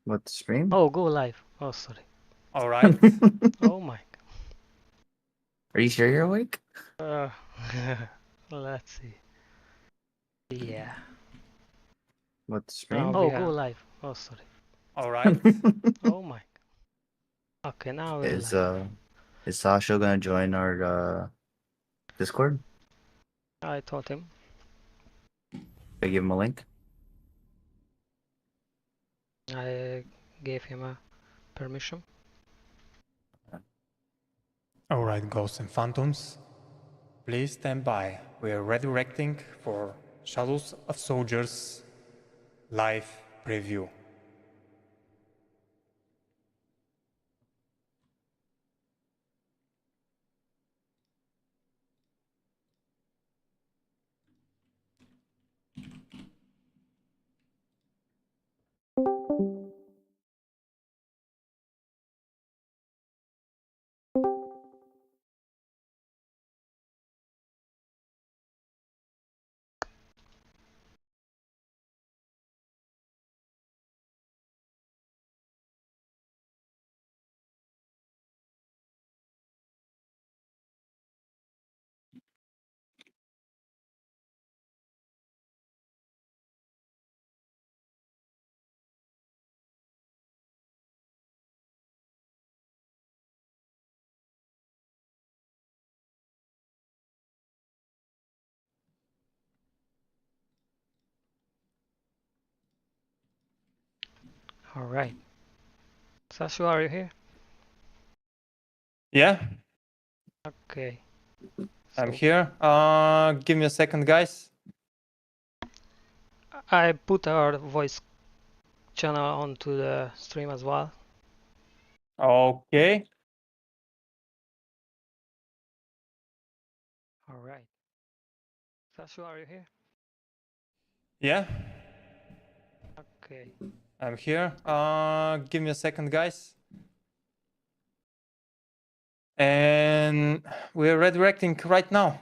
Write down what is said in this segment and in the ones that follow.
What, stream? Oh, go live. Oh, sorry. All right. Oh my. Are you sure you're awake? Uh, let's see. Yeah. What, stream? Oh, yeah. go live. Oh, sorry. All right. Oh my. Okay, now we're live. Is Sasha gonna join our Discord? I told him. I give him a link. I gave him a permission. All right, Ghosts and Phantoms. Please stand by. We are redirecting for Shadows of Soldiers live preview. All right. Sashu, are you here? Yeah, Okay. I'm So here. Give me a second, guys. I put our voice channel onto the stream as well. Okay. All right. Sashu, are you here? Yeah, Okay. I'm here. Give me a second, guys. And we're redirecting right now.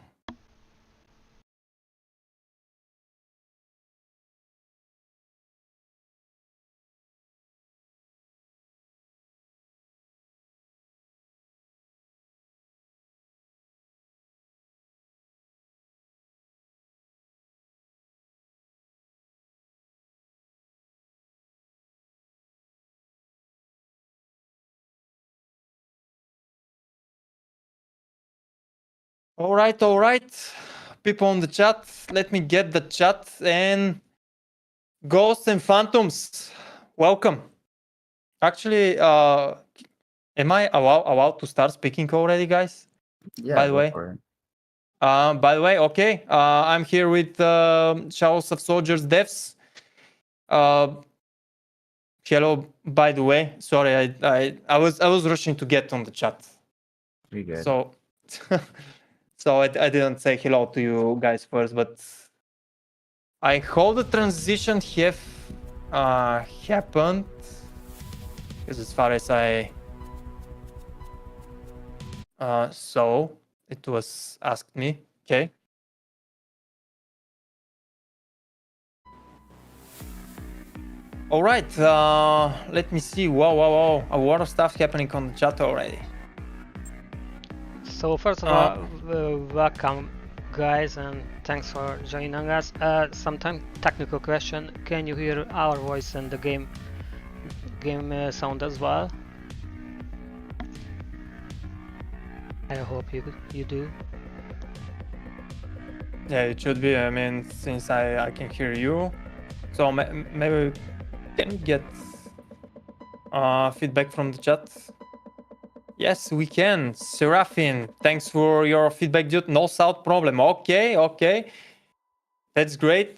All right. People on the chat, let me get the chat. And Ghosts and Phantoms, welcome. Actually, am I allowed to start speaking already, guys? Yeah, By the go way. for it. By the way, okay. I'm here with Shadows of Soldiers devs. Hello. By the way, sorry, I was rushing to get on the chat, You're good. so so I didn't say hello to you guys first. But I hope the transition have happened, because as far as I so it was asked me. Okay. All right, let me see. Wow. A lot of stuff happening on the chat already. So first of all, welcome guys and thanks for joining us. Sometime technical question. Can you hear our voice and the game sound as well? I hope you do. Yeah, it should be. I mean, since I can hear you, so maybe we can get feedback from the chat. Yes, we can. Seraphin, thanks for your feedback, dude. No sound problem. Okay. That's great.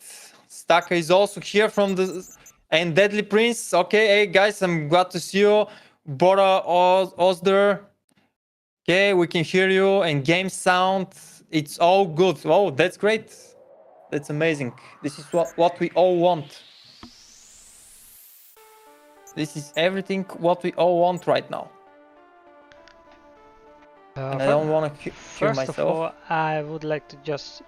Staka is also here from the... And Deadly Prince. Okay, hey guys, I'm glad to see you. Bora Osder. Okay, we can hear you. And game sound. It's all good. Oh, that's great. That's amazing. This is what we all want. This is everything what we all want right now. And I don't want to hear myself. First of all, I would like to just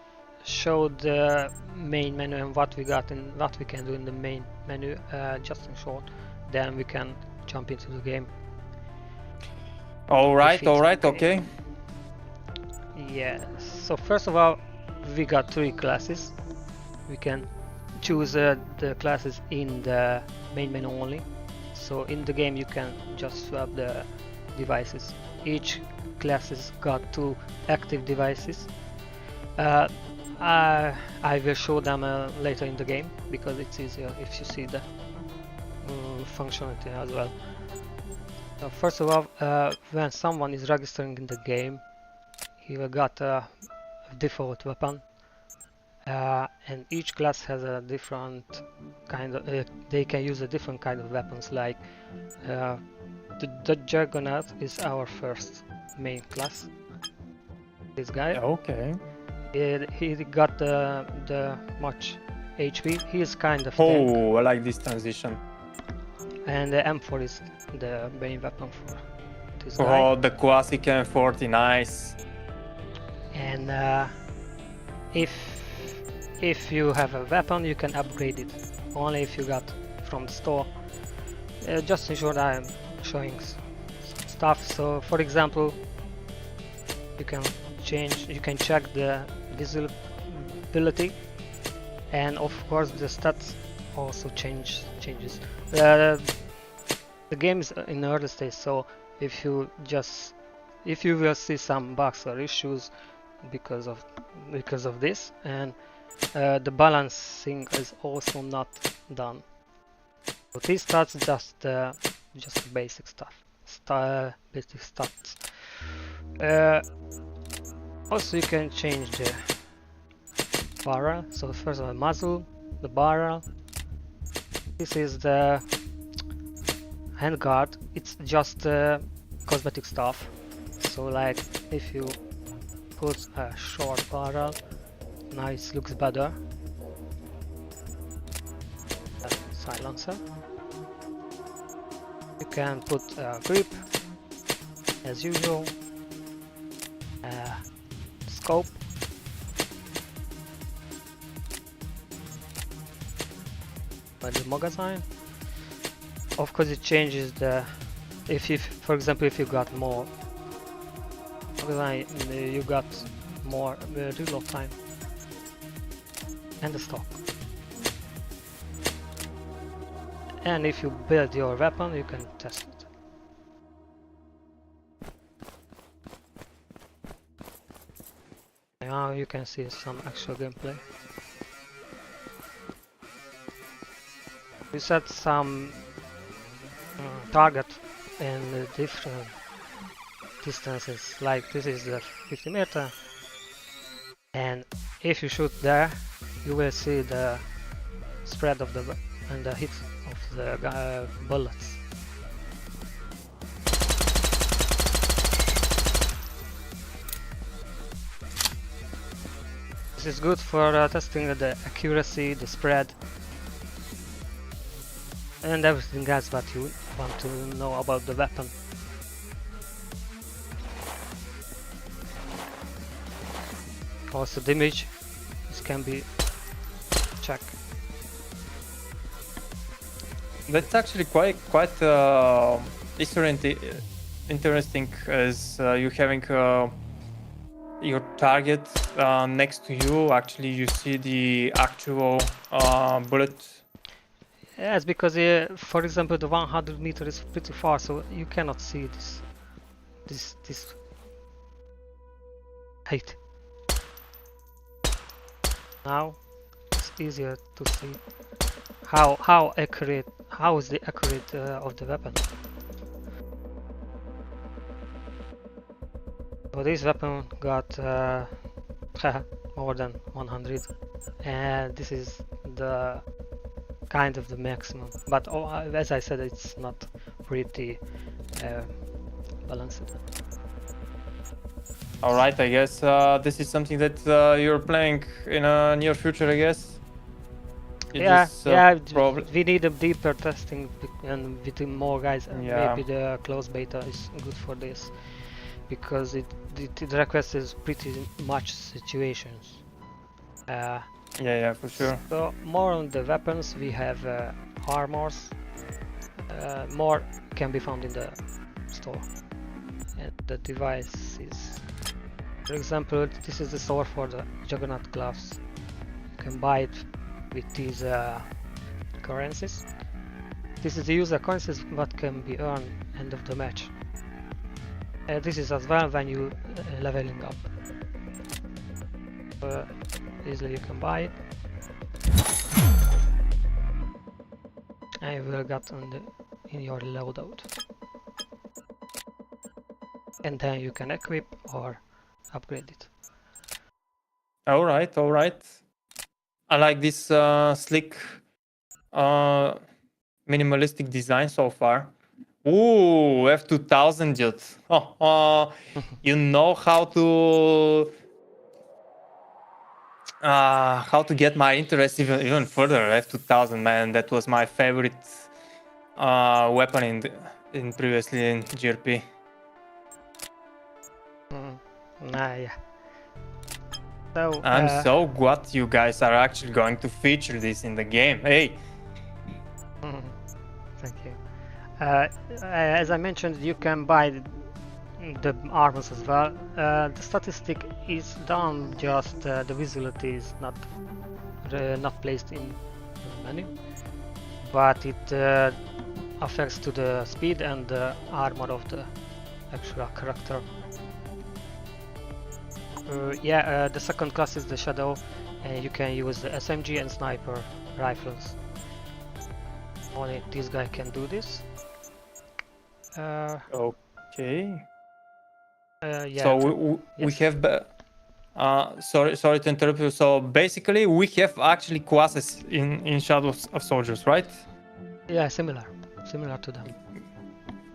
show the main menu and what we got and what we can do in the main menu, just in short. then we can jump into the game. All right, Defeat all right, the okay. Yeah, so first of all, we got 3 classes. We can choose the classes in the main menu only. So in the game you can just swap the devices. Each class has got 2 active devices. I will show them later in the game because it's easier if you see the functionality as well. First of all, when someone is registering in the game, he will got a default weapon, and each class has a different kind of. They can use a different kind of weapons. Like the Juggernaut is our first main class. This guy. Okay. He got the much HP. He is kind of tank, Oh, I like this transition. and the M4 is the main weapon for this guy. Oh, the classic M40, nice. And if you have a weapon, you can upgrade it only if you got from the store. Just ensure that I'm showing some stuff. So, for example, you can check the visibility, and of course the stats also changes. The game is in early stage, so if you will see some bugs or issues because of this, and the balancing is also not done. So these stats just the basic stuff, basic stats. Also, you can change the barrel. So first of all, muzzle, the barrel. This is the handguard. It's just cosmetic stuff. So like if you put a short barrel, now it looks better. Silencer. You can put a grip as usual. Scope. By the magazine. Of course, it changes the. For example, if you got more magazine, you got more reload time. And the stock. And if you build your weapon, you can test it. Now you can see some actual gameplay. We set some target in different distances, like this is the 50 meter, and if you shoot there, you will see the spread of the and the hit of the bullets. This is good for testing the accuracy, the spread, and everything else what you want to know about the weapon. Also damage, this can be checked. That's actually quite interesting as you having your target next to you. Actually, you see the actual bullet. Yes, because for example, the 100 meter is pretty far, so you cannot see this height. Now it's easier to see how is the accurate of the weapon. So this weapon got more than 100, and this is the kind of the maximum. But as I said, it's not pretty balanced. All right, I guess this is something that you're playing in a near future, I guess. We need a deeper testing and with more guys. Yeah. Maybe the closed beta is good for this, because it requires pretty much situations. Yeah, for sure. So more on the weapons, we have armors. More can be found in the store. And the devices, for example, this is the store for the Juggernaut gloves. You can buy it with these currencies. This is the user currencies that can be earned end of the match. This is as well when you leveling up. Easily you can buy it. And you will get in your loadout. And then you can equip or upgrade it. All right, all right. I like this slick, minimalistic design so far. Ooh, F2000, dude. You know how to get my interest even further. F2000, man, that was my favorite weapon in previously in GRP. Yeah. So, I'm so glad you guys are actually going to feature this in the game. Hey. Thank you. As I mentioned, you can buy the armors as well. The statistic is done, just the visibility is not placed in the menu, but it affects to the speed and the armor of the actual character. The second class is the Shadow, and you can use the SMG and sniper rifles. Only this guy can do this. Okay. Yeah. So we have. Sorry to interrupt you. So basically, we have actually classes in Shadows of Soldiers, right? Yeah, similar to them.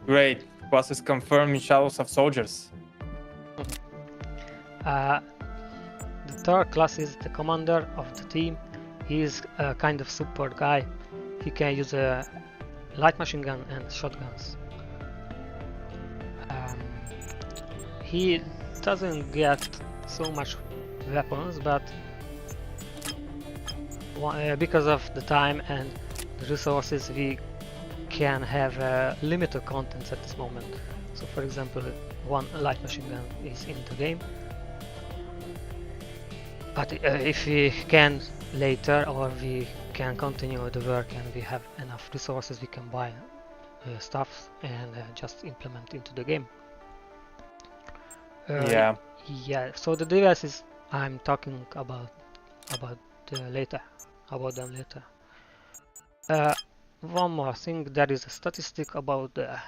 Great. Classes confirmed in Shadows of Soldiers. The third class is the commander of the team. He is a kind of support guy. He can use a light machine gun and shotguns. He doesn't get so much weapons, but because of the time and the resources, we can have limited contents at this moment. So, for example, one light machine gun is in the game. But if we can later, or we can continue the work and we have enough resources, we can buy stuff and just implement into the game. Yeah. So the devices I'm talking about them later. One more thing, there is a statistic about the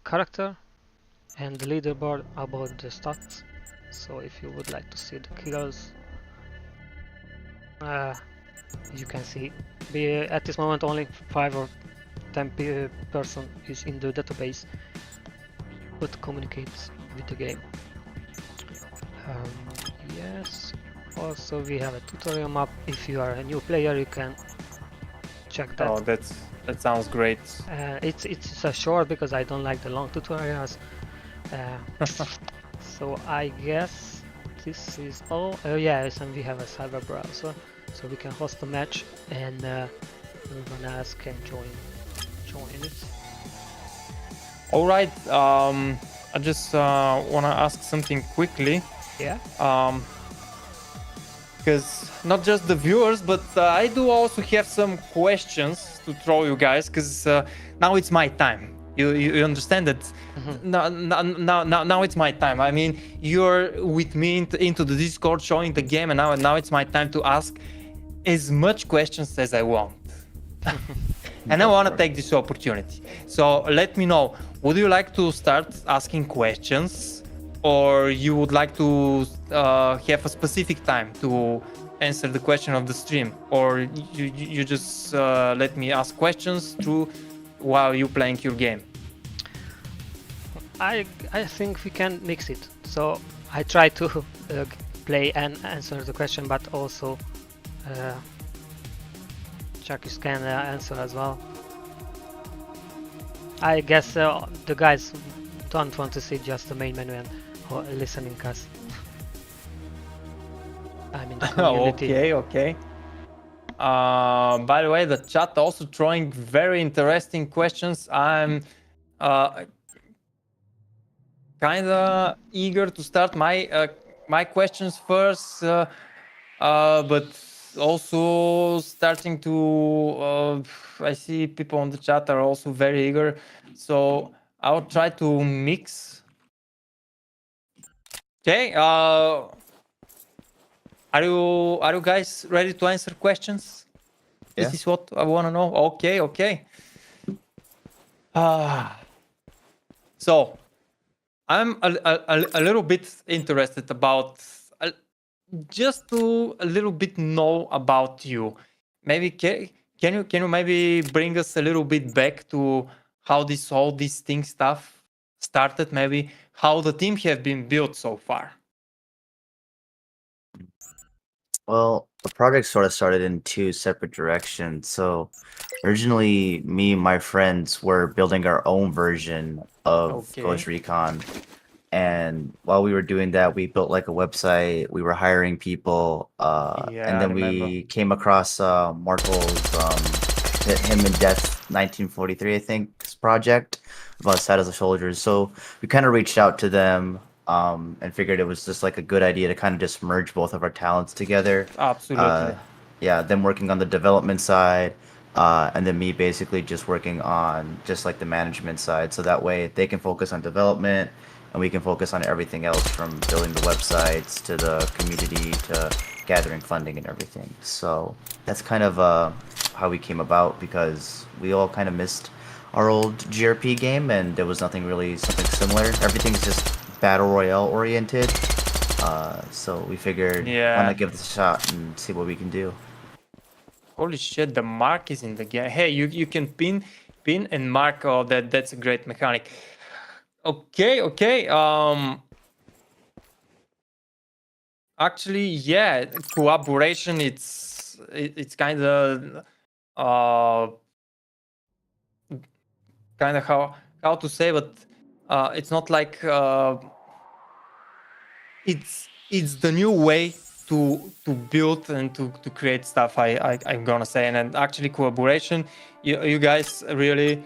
character and the leaderboard about the stats. So if you would like to see the kills, you can see. At this moment only 5 or 10 person is in the database, but communicates with the game. Yes. Also, we have a tutorial map. If you are a new player, you can check that. Oh, that sounds great. It's a short because I don't like the long tutorials. So I guess this is all. Yes, and we have a cyber browser, so we can host a match, and everyone else can join it. All right. I just want to ask something quickly. Yeah. Because not just the viewers, but I do also have some questions to throw you guys. Because now it's my time. You understand that? Mm-hmm. Now it's my time. I mean, you're with me into the Discord showing the game, and now it's my time to ask as much questions as I want. And I want to take this opportunity. So let me know, would you like to start asking questions, or you would like to have a specific time to answer the question of the stream, or you just let me ask questions while you playing your game? I think we can mix it. So I try to play and answer the question, but also Chakis can answer as well. I guess the guys don't want to see just the main menu and listening us. I'm in the community. Okay. By the way, the chat also throwing very interesting questions. I'm kind of eager to start my questions first, but also starting to. I see people on the chat are also very eager, so I'll try to mix. Okay. Are you guys ready to answer questions? Yeah. This is what I want to know. Okay. So I'm a little bit interested about just to a little bit know about you. Maybe can you maybe bring us a little bit back to how all this thing stuff started? Maybe how the team have been built so far. Well, the project sort of started in two separate directions. So originally, me and my friends were building our own version of Okay. Ghost Recon. And while we were doing that, we built like a website. We were hiring people, Yeah, and I then remember. we came across Marco's him in Death 1943, I think, project about Sad as a Soldier. So we kind of reached out to them and figured it was just like a good idea to kind of just merge both of our talents together. Absolutely. Yeah, them working on the development side, and then me basically just working on just like the management side. So that way they can focus on development and we can focus on everything else from building the websites to the community to gathering funding and everything. So that's kind of how we came about because we all kind of missed our old GRP game and there was nothing really something similar. Everything's just battle royale oriented. So we figured why Yeah. not give this a shot and see what we can do. Holy shit, the mark is in the game. Hey, you can pin and mark. Oh, that's a great mechanic. Okay. Actually, yeah, collaboration. It's kind of how to say, but it's not like it's the new way to build and to create stuff. I'm gonna say, and actually collaboration. You guys really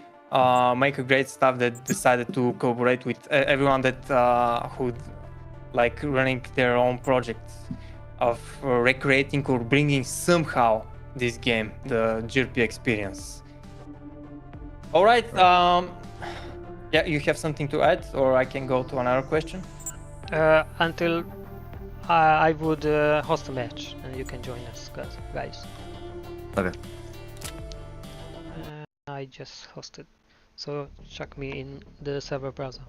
make a great stuff that decided to collaborate with everyone that who like running their own projects of recreating or bringing somehow this game, the GRP experience. All right. Yeah, you have something to add, or I can go to another question. Until I would host a match and you can join us, guys. Okay. I just hosted, so check me in the server browser.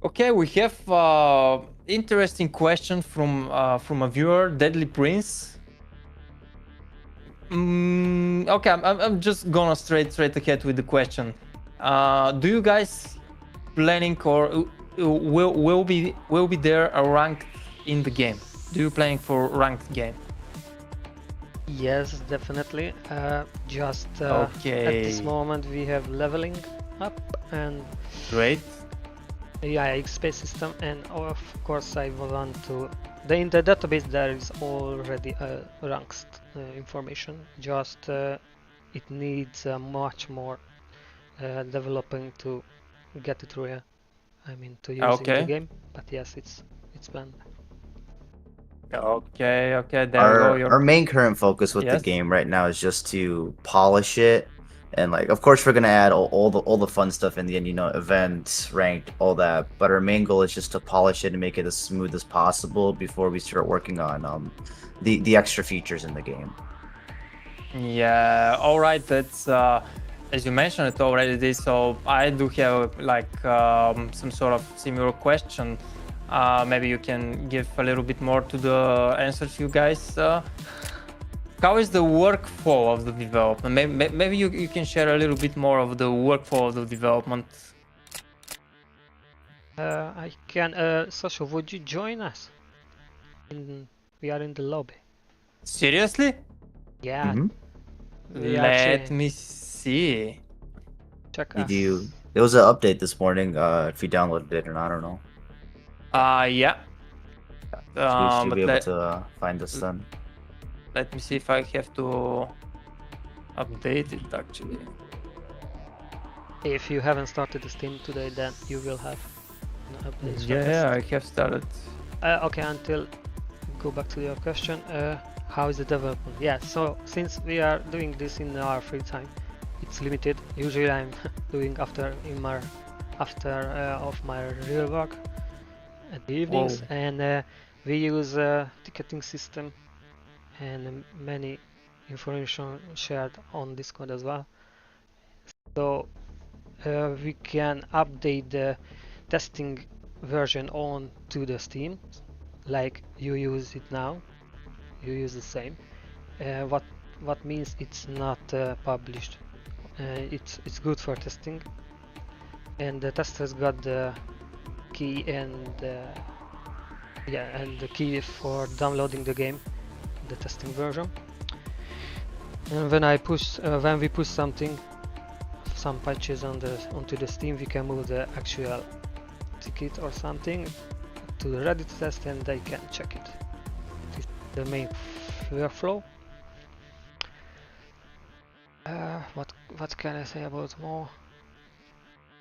Okay, we have interesting question from a viewer, Deadly Prince. Okay, I'm just gonna straight ahead with the question. Do you guys planning or will be there a ranked in the game? Do you planning for ranked game? Yes, definitely. Just Okay. at this moment we have leveling up and Great. yeah, XP system, and of course I want to. In the database there is already ranked information. Just it needs much more developing to get it real. I mean to use in Okay. the game. But yes, it's planned. Okay. There you go. Our main current focus with the Yes. game right now is just to polish it, and like of course we're gonna add all the fun stuff in the end, you know, events, ranked, all that. But our main goal is just to polish it and make it as smooth as possible before we start working on the extra features in the game. Yeah. All right. That's as you mentioned it already. So I do have like some sort of similar question. Maybe you can give a little bit more to the answers, you guys. How is the workflow of the development? Maybe you can share a little bit more of the workflow of the development. I can. Sasha, would you join us? We are in the lobby. Seriously? Yeah. Mhm. Let me see. Check Did us. you? There was an update this morning. If you downloaded it or not, I don't know. Yeah. So we should But be able to find this then. Let me see if I have to update it actually. If you haven't started the Steam today, then you will have no updates. Yeah, I have started. Okay, until go back to your question, how is the development? Yeah, so since we are doing this in our free time, it's limited. Usually I'm doing after of my real work at the evenings, Whoa. and we use a ticketing system and many information shared on Discord as well. So we can update the testing version on to the Steam, like you use it now. You use the same. What means it's not published. It's good for testing, and the testers got the key and the key for downloading the game, the testing version. And when we push some patches onto the Steam, we can move the actual ticket or something to the Reddit test, and they can check it. This is the main workflow. What can I say about more?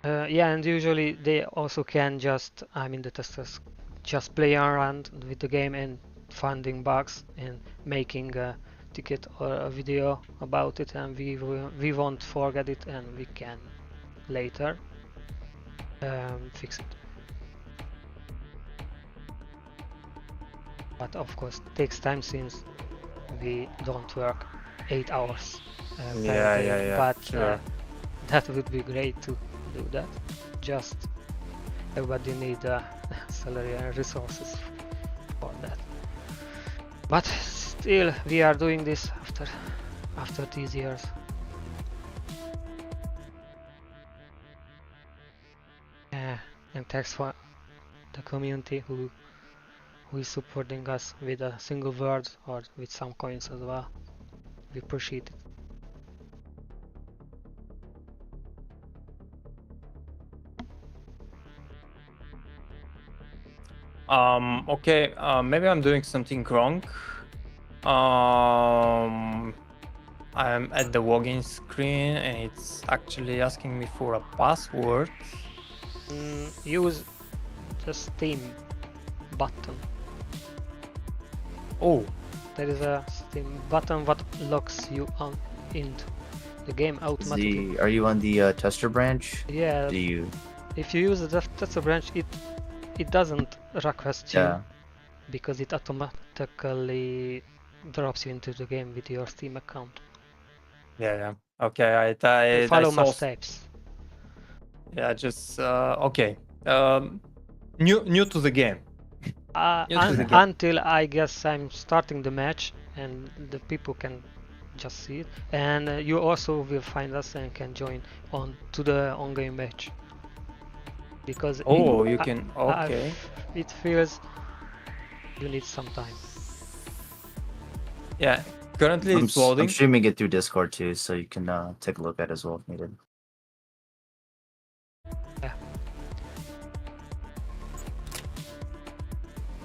Yeah, and usually they also can just, the testers just play around with the game and finding bugs and making a ticket or a video about it, and we won't forget it, and we can later fix it. But of course, it takes time since we don't work 8 hours per day. Yeah, But sure. that would be great to do that. Just everybody need salary and resources for that. But still, we are doing this after these years. And thanks for the community who is supporting us with a single word or with some coins as well. We appreciate it. Okay, maybe I'm doing something wrong. I'm at the login screen and it's actually asking me for a password. Use the Steam button. Oh, There is a Steam button what locks you on into the game automatically. Are you on the tester branch? Yeah, Do you? if you use the tester branch, it doesn't request you Yeah. because it automatically drops you into the game with your Steam account. yeah. Okay, I Follow my saw. steps. Yeah, just okay. New to the game. Yes, again. Until I guess I'm starting the match and the people can just see it, and you also will find us and can join on to the on-game match because Oh, you can. Okay. it feels you need some time. Yeah. Currently it's I'm loading. streaming it through Discord too, so you can take a look at it as well if needed.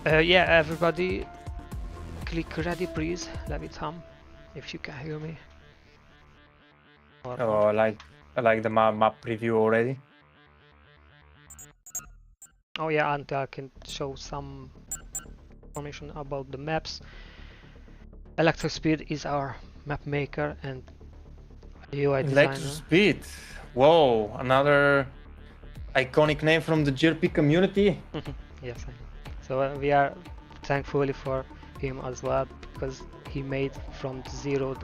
Yeah, everybody click ready please, Levitam, if you can hear me. Or Oh, I like the map preview already. Oh yeah, and I can show some information about the maps. Electrospeed is our map maker and UI designer. Electrospeed. Whoa, another iconic name from the GRP community. Yes, I know. So we are thankfully for him as well because he made from zero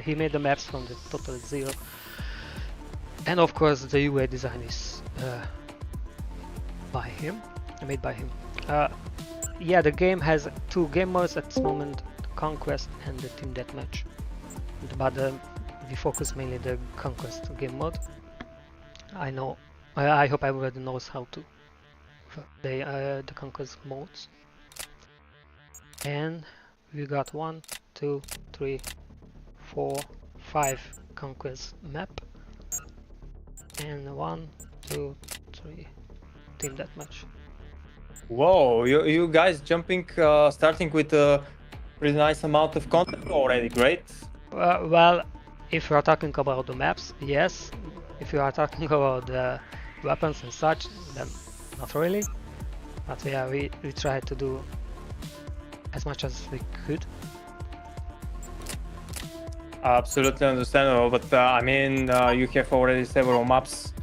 he made the maps from the total zero, and of course the UI design is made by him. Yeah, the game has 2 game modes at this moment: the Conquest and the Team Deathmatch. But we focus mainly the Conquest game mode. I hope everybody knows how to the Conquest modes. And we got 1, 2, 3, 4, 5 Conquest map, and 1, 2, 3 Team Deathmatch. Whoa, you guys jumping, starting with pretty nice amount of content already. Great. Well, if you are talking about the maps, yes. If you are talking about the weapons and such, then not really. But yeah, we tried to do as much as we could. Absolutely understandable, but I mean, you have already several maps.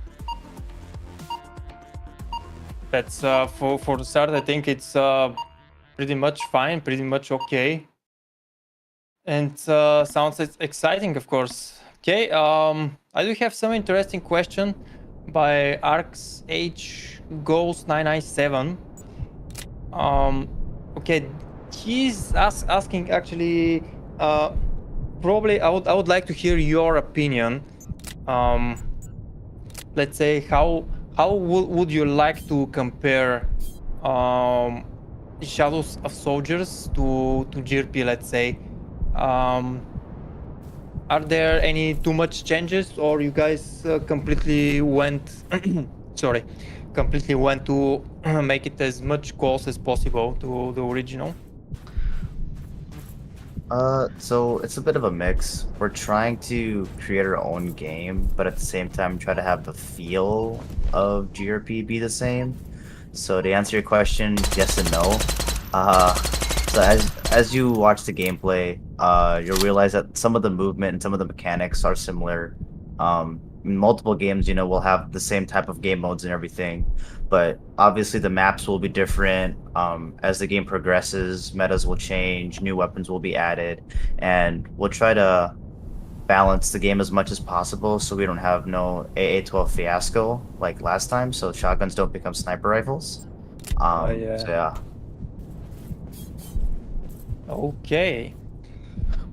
That's for the start. I think it's pretty much fine, pretty much okay, and sounds exciting, of course. Okay, I do have some interesting question by Arcs H Goals 997. Okay, he's asking actually. Probably I would like to hear your opinion. Let's say how would you like to compare Shadows of Soldiers to GRP, let's say? Are there any too much changes, or you guys completely went sorry, completely went to make it as much close as possible to the original? So it's a bit of a mix. We're trying to create our own game, but at the same time try to have the feel of GRP be the same. So to answer your question, yes and no. So as you watch the gameplay, you'll realize that some of the movement and some of the mechanics are similar. In multiple games, we'll have the same type of game modes and everything, but obviously the maps will be different. As the game progresses, metas will change, new weapons will be added, and we'll try to balance the game as much as possible so we don't have no AA-12 fiasco like last time, so shotguns don't become sniper rifles. Yeah. So yeah. Okay.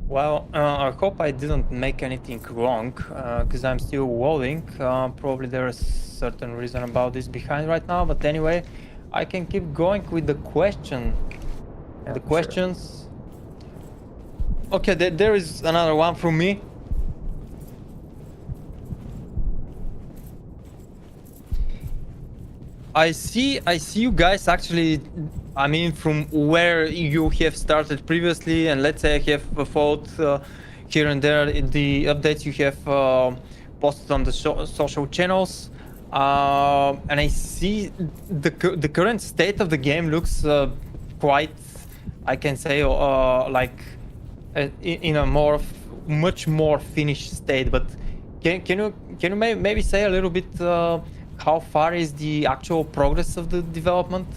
Well, I hope I didn't make anything wrong, because I'm still loading. Probably there is certain reason about this behind right now, but anyway, I can keep going with the question. Yeah, The sure. questions. Okay, there is another one from me. I see you guys actually, I mean, from where you have started previously, and let's say I have followed here and there in the updates you have posted on the social channels, and I see the current state of the game looks quite, I can say, like in a much more finished state. But can you maybe say a little bit how far is the actual progress of the development?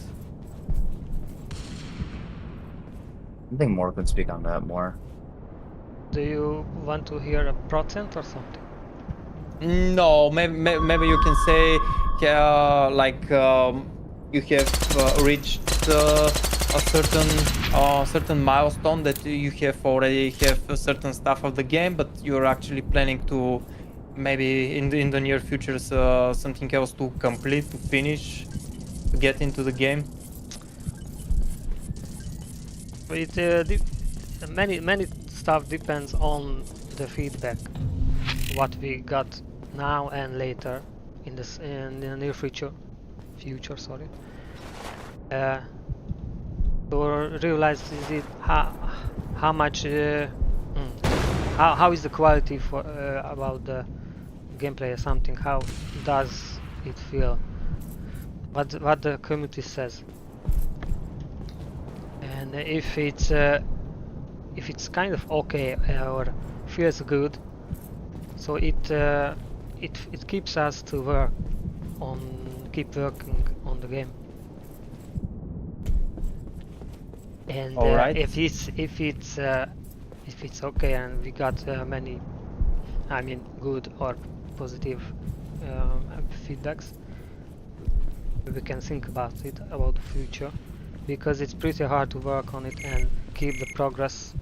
I think More can speak on that more. Do you want to hear a percent or something? No, maybe you can say like you have reached a certain milestone, that you have already have a certain stuff of the game, but you're actually planning to maybe in the near future something else to complete, to finish, to get into the game. Many stuff depends on the feedback, what we got now and later in the near future. Sorry. To realize how much how is the quality for about the gameplay or something. How does it feel? What the community says. And if it's kind of okay or feels good, so it keeps us to keep working on the game. And Alright. if it's okay and we got many, I mean, good or positive feedbacks, we can think about the future, because it's pretty hard to work on it and keep the progress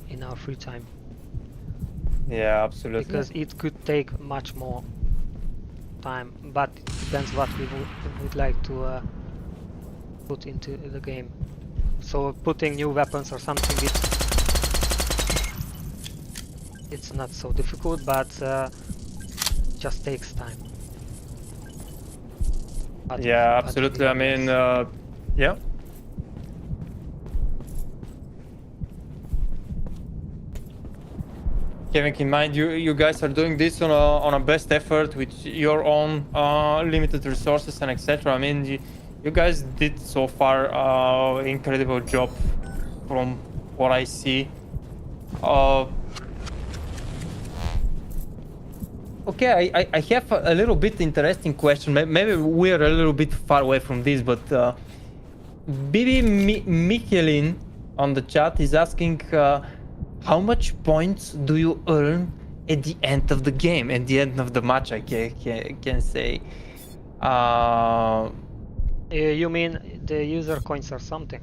in our free time, Yeah, absolutely. because it could take much more time, but it depends what we would like to put into the game. So putting new weapons or something, it's not so difficult, but just takes time. But Yeah, but absolutely. I mean, yes. yeah. Having in mind you guys are doing this on a best effort with your own limited resources and etc. I mean, you guys did so far incredible job from what I see. Okay, I have a little bit interesting question. Maybe we're a little bit far away from this, but Bibi Michelin on the chat is asking how much points do you earn at the end of the game, at the end of the match, I can say. You mean the user coins or something?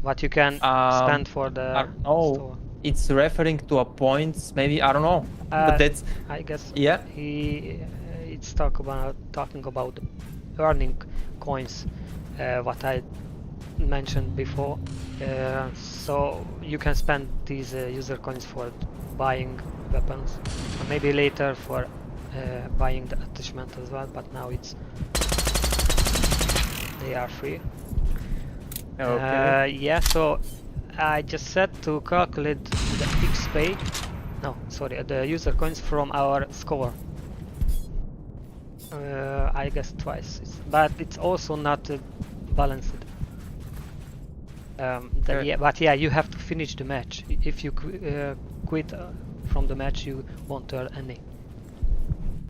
What you can spend for the store? It's referring to a points, maybe, I don't know. Uh, but that's, I guess yeah. It's talking about earning coins, what I mentioned before. So you can spend these user coins for buying weapons, or maybe later for buying the attachment as well. But now they are free. Okay. Yeah. So I just said to calculate the XP. No, sorry, the user coins from our score. I guess twice, but it's also not balanced. Yeah, but yeah, you have to finish the match. If you quit from the match, you won't earn any.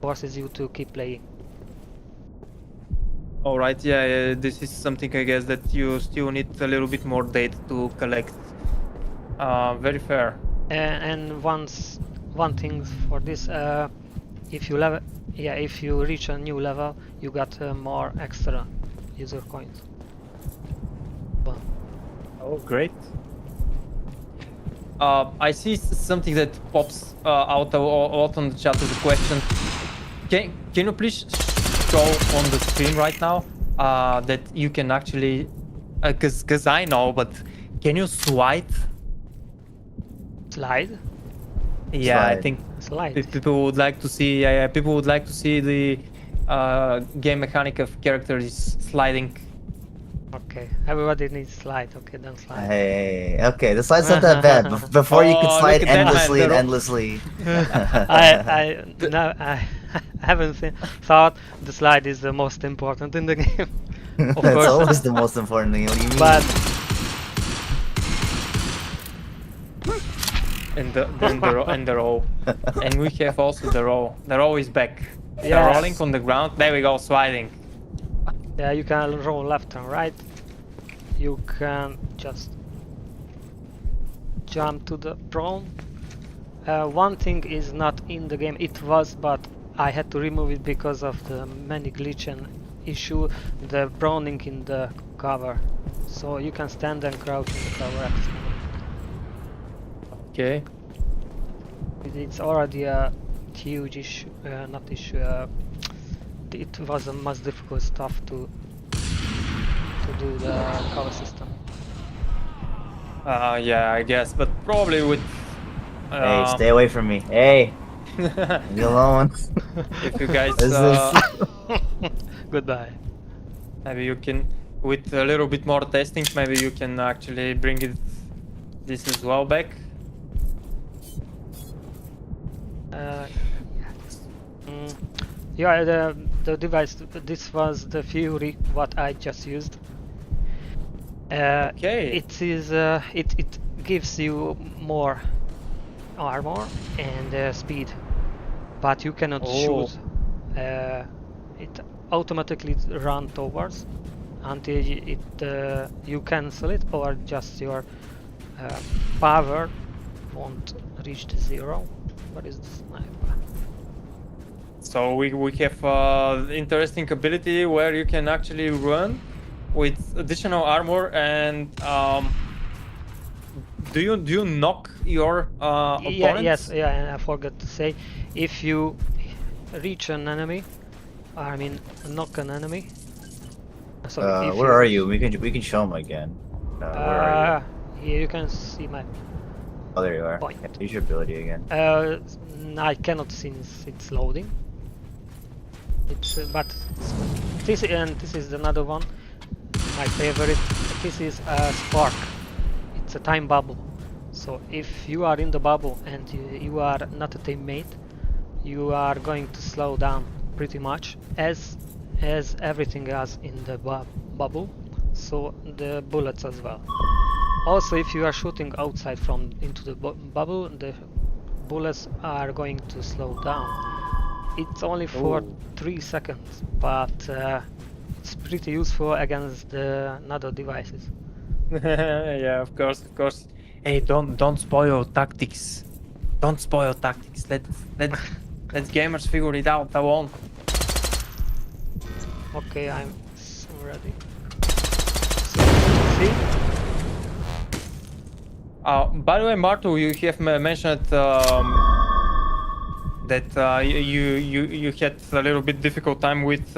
Forces you to keep playing. All right, yeah, this is something I guess that you still need a little bit more data to collect. Very fair. And one thing for this, if you reach a new level, you got more extra user coins. Well, oh, great. I see something that pops out on the chat as a question. Can you please show on the screen right now that you can actually, because I know, but can you slide? Slide? Yeah, I Slide. think Slide. people would like to see. People would like to see the game mechanic of characters sliding. Okay, everybody needs slide. Okay, then slide. Hey, okay, the slide's not that bad. Before you could Oh, slide look at that, endlessly and man. endlessly. I haven't thought the slide is the most important in the game. Of That's course. always the most important thing. What do you mean? But And the row. And we have also the row. The row is back. Yes. They're rolling on the ground. There we go, sliding. yeah, you can roll left and right. You can just jump to the prone. One thing is not in the game. It was, but I had to remove it because of the many glitch and issue. The proning in the cover, so you can stand and crouch in the cover. Okay. It's already a huge issue, not issue. It was a most difficult stuff to do the cover system. Yeah, I guess, but probably with. Hey, stay away from me. Hey, leave me alone. If you guys, Is this- Goodbye. maybe you can, with a little bit more testing, maybe you can actually bring this as well back. Yeah, the device. This was the Fury what I just used. Okay. It is. It gives you more armor and speed, but you cannot Oh. shoot. It automatically run towards until you cancel it, or just your power won't reach the zero. What is the sniper? So we have interesting ability where you can actually run with additional armor and do you knock your opponents? Yes, yeah, and I forgot to say, if you reach an enemy, I mean knock an enemy. So if where are you? We can show them again. Where are you? Here you can see my. Oh, there you are. point. Yeah, use your ability again. I cannot since it's loading. It's but this is another one. My favorite. This is a spark. It's a time bubble. So if you are in the bubble and you are not a teammate, you are going to slow down pretty much as everything else in the bubble, so the bullets as well. Also, if you are shooting outside from into the bubble, the bullets are going to slow down. It's only for 3 seconds, but it's pretty useful against the other devices. Yeah, of course, of course. Hey, don't spoil tactics. Don't spoil tactics. Let gamers figure it out. I won't. Okay, I'm ready. See? By the way, Martu, you have mentioned that you had a little bit difficult time with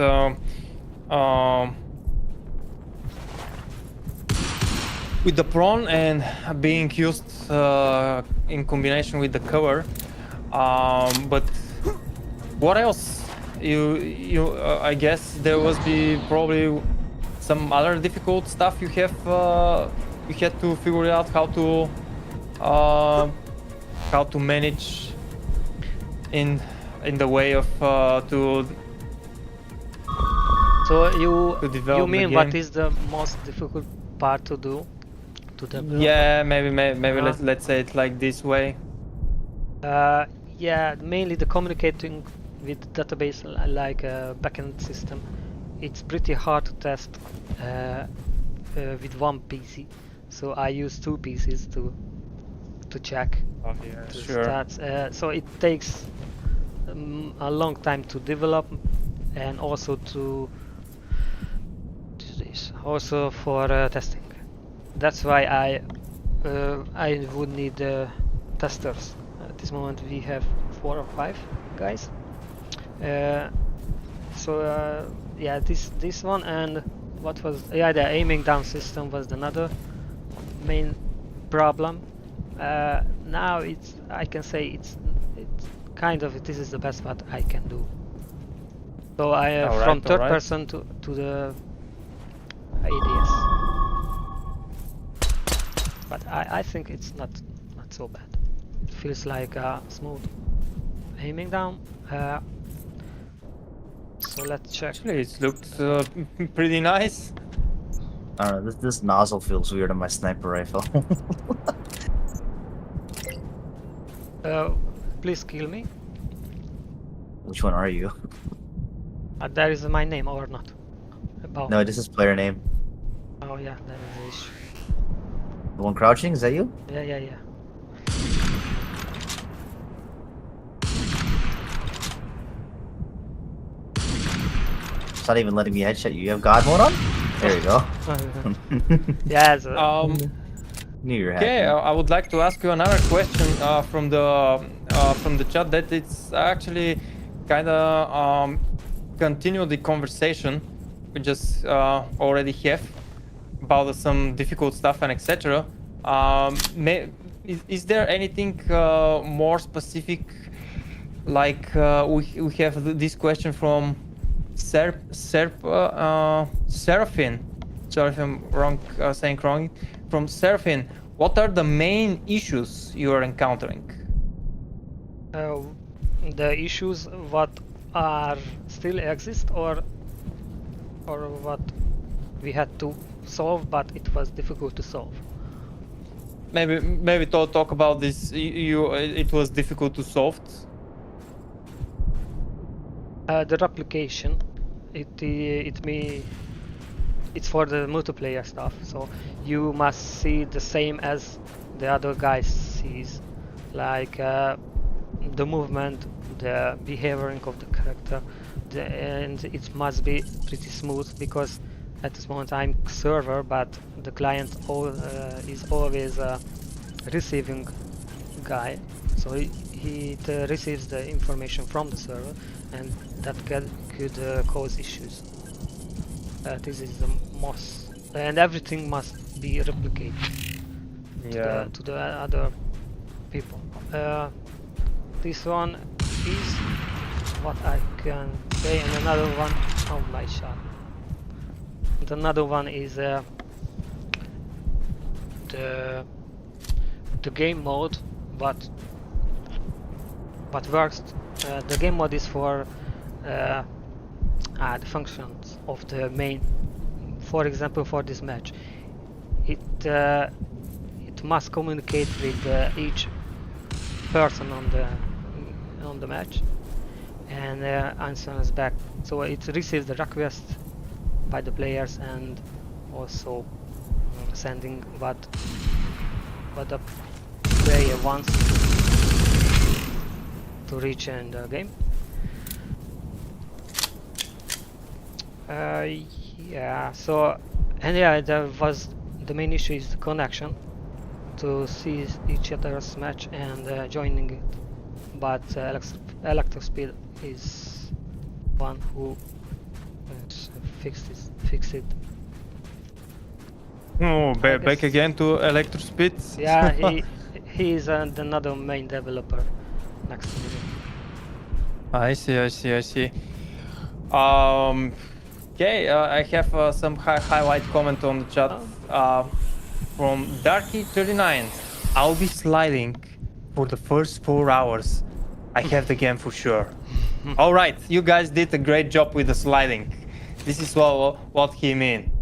the prawn and being used in combination with the cover. But what else? I guess there was probably some other difficult stuff you had to figure out how to manage in the way of to So you develop the mean what game. is the most difficult part to do? To develop? Yeah, maybe let's say it like this way. Yeah, mainly the communicating with database like a backend system. It's pretty hard to test with one PC, so I use 2 PCs to check Oh yeah, the sure. stats. So it takes a long time to develop and also to do this, also for testing. That's why I would need testers. At this moment we have 4 or 5 guys. Yeah, this one, and what was the aiming down system was another main problem. Now I can say it's kind of this is the best what I can do. So I Alright, from third alright. person to the ADS. But I think it's not so bad. It feels like smooth aiming down. So let's check. Actually, it looked pretty nice. I don't know, this nozzle feels weird on my sniper rifle. Please kill me. Which one are you? That is my name or not? About. No, this is player name. Oh yeah, that is the issue. The one crouching, is that you? Yeah. It's not even letting me headshot you. You have God mode on? There you go. Yeah. So, Knew you were Okay, hacking. I would like to ask you another question from the chat that it's actually kind of continue the conversation we just already have about some difficult stuff and etc. Is there anything more specific? Like we have this question from Seraphine. Sorry if I'm wrong, saying wrong. From Seraphine, what are the main issues you are encountering? the issues what are still exist or what we had to solve, but it was difficult to solve. Maybe talk about this. It was difficult to solve. The replication, it's for the multiplayer stuff. So you must see the same as the other guy sees, like the movement, the behavioring of the character, and it must be pretty smooth because at this moment I'm server, but the client is always a receiving guy, so he receives the information from the server, and that could cause issues. This is the most, and everything must be replicated to the other people. This one is what I can say, and another one, oh my shot. And another one is the the game mode, but works. The game mode is for the functions of the main. For example, for this match, it must communicate with each person on the match and answers back. So it receives the request by the players and also sending what the player wants to reach in the game. Yeah. So and yeah, there was the main issue is the connection to see each other's match and joining it. But Electrospeed is one who fixed it. Oh, guess- back again to Electrospeed. Yeah, he is another main developer next to me. I see. Okay, I have some highlight comment on the chat from Darky39. I'll be sliding for the first 4 hours. I have the game for sure. All right, you guys did a great job with the sliding. This is what he mean.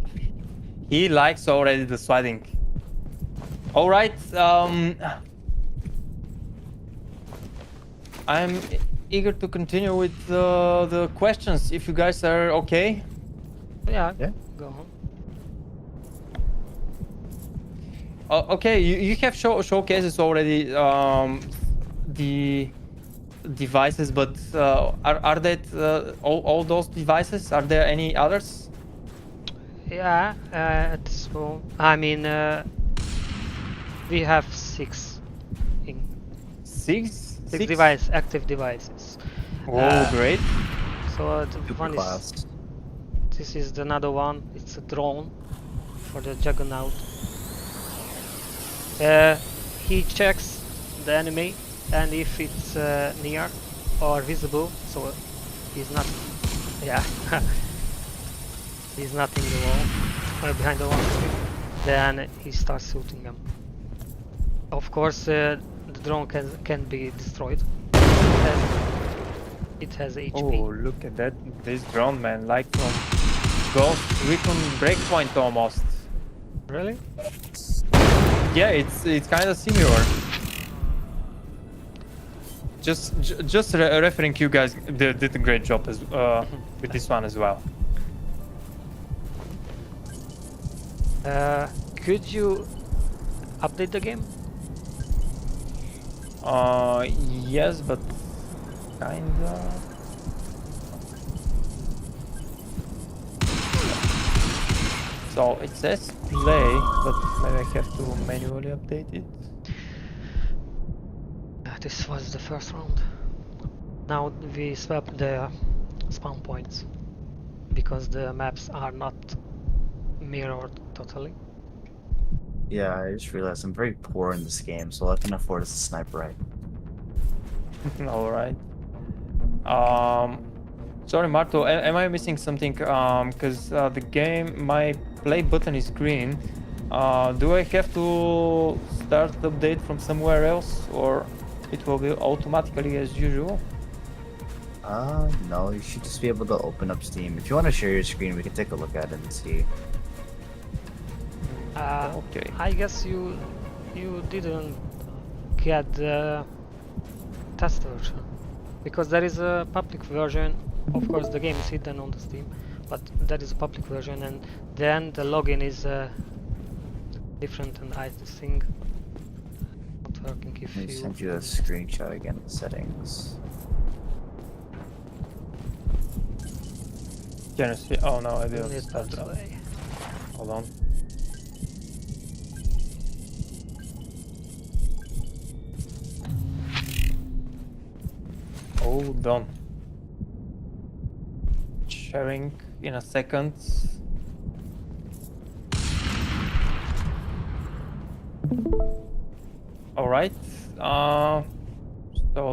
He likes already the sliding. All right, I'm eager to continue with the questions if you guys are okay. Yeah, Yeah. go on. Okay, you have showcases already the devices, but are that all those devices? Are there any others? Yeah, so I mean, we have six Six active devices. Oh, great. So the Super one class. is this is another one. It's a drone for the Juggernaut. He checks the enemy, and if it's near or visible, so he's not. Yeah, he's not in the wall, behind the wall. Then he starts shooting them. Of course, the drone can be destroyed. It has HP. Oh, look at that! This drone, man, like from Ghost Recon Breakpoint almost. Really? Yeah, it's kind of similar. Just referring, you guys did a great job as with this one as well. Could you update the game? Yes, but kinda. So it says play, but maybe I have to manually update it. This was the first round. Now we swapped the spawn points because the maps are not mirrored totally. Yeah, I just realized I'm very poor in this game, so all I can afford is a sniper rifle. All right. Sorry, Marto, am I missing something? Because the game, my play button is green. Do I have to start the update from somewhere else, or it will be automatically as usual? No, you should just be able to open up Steam. If you want to share your screen, we can take a look at it and see. Okay. I guess you didn't get the test version because there is a public version. Of course, the game is hidden on the Steam, but there is a public version, and then the login is different, and I think not working if Let me you. send you a screenshot again of the settings. Can you see? Oh no, I do didn't it start that that. way. Hold on. Oh, done. Sharing in a second. All right. So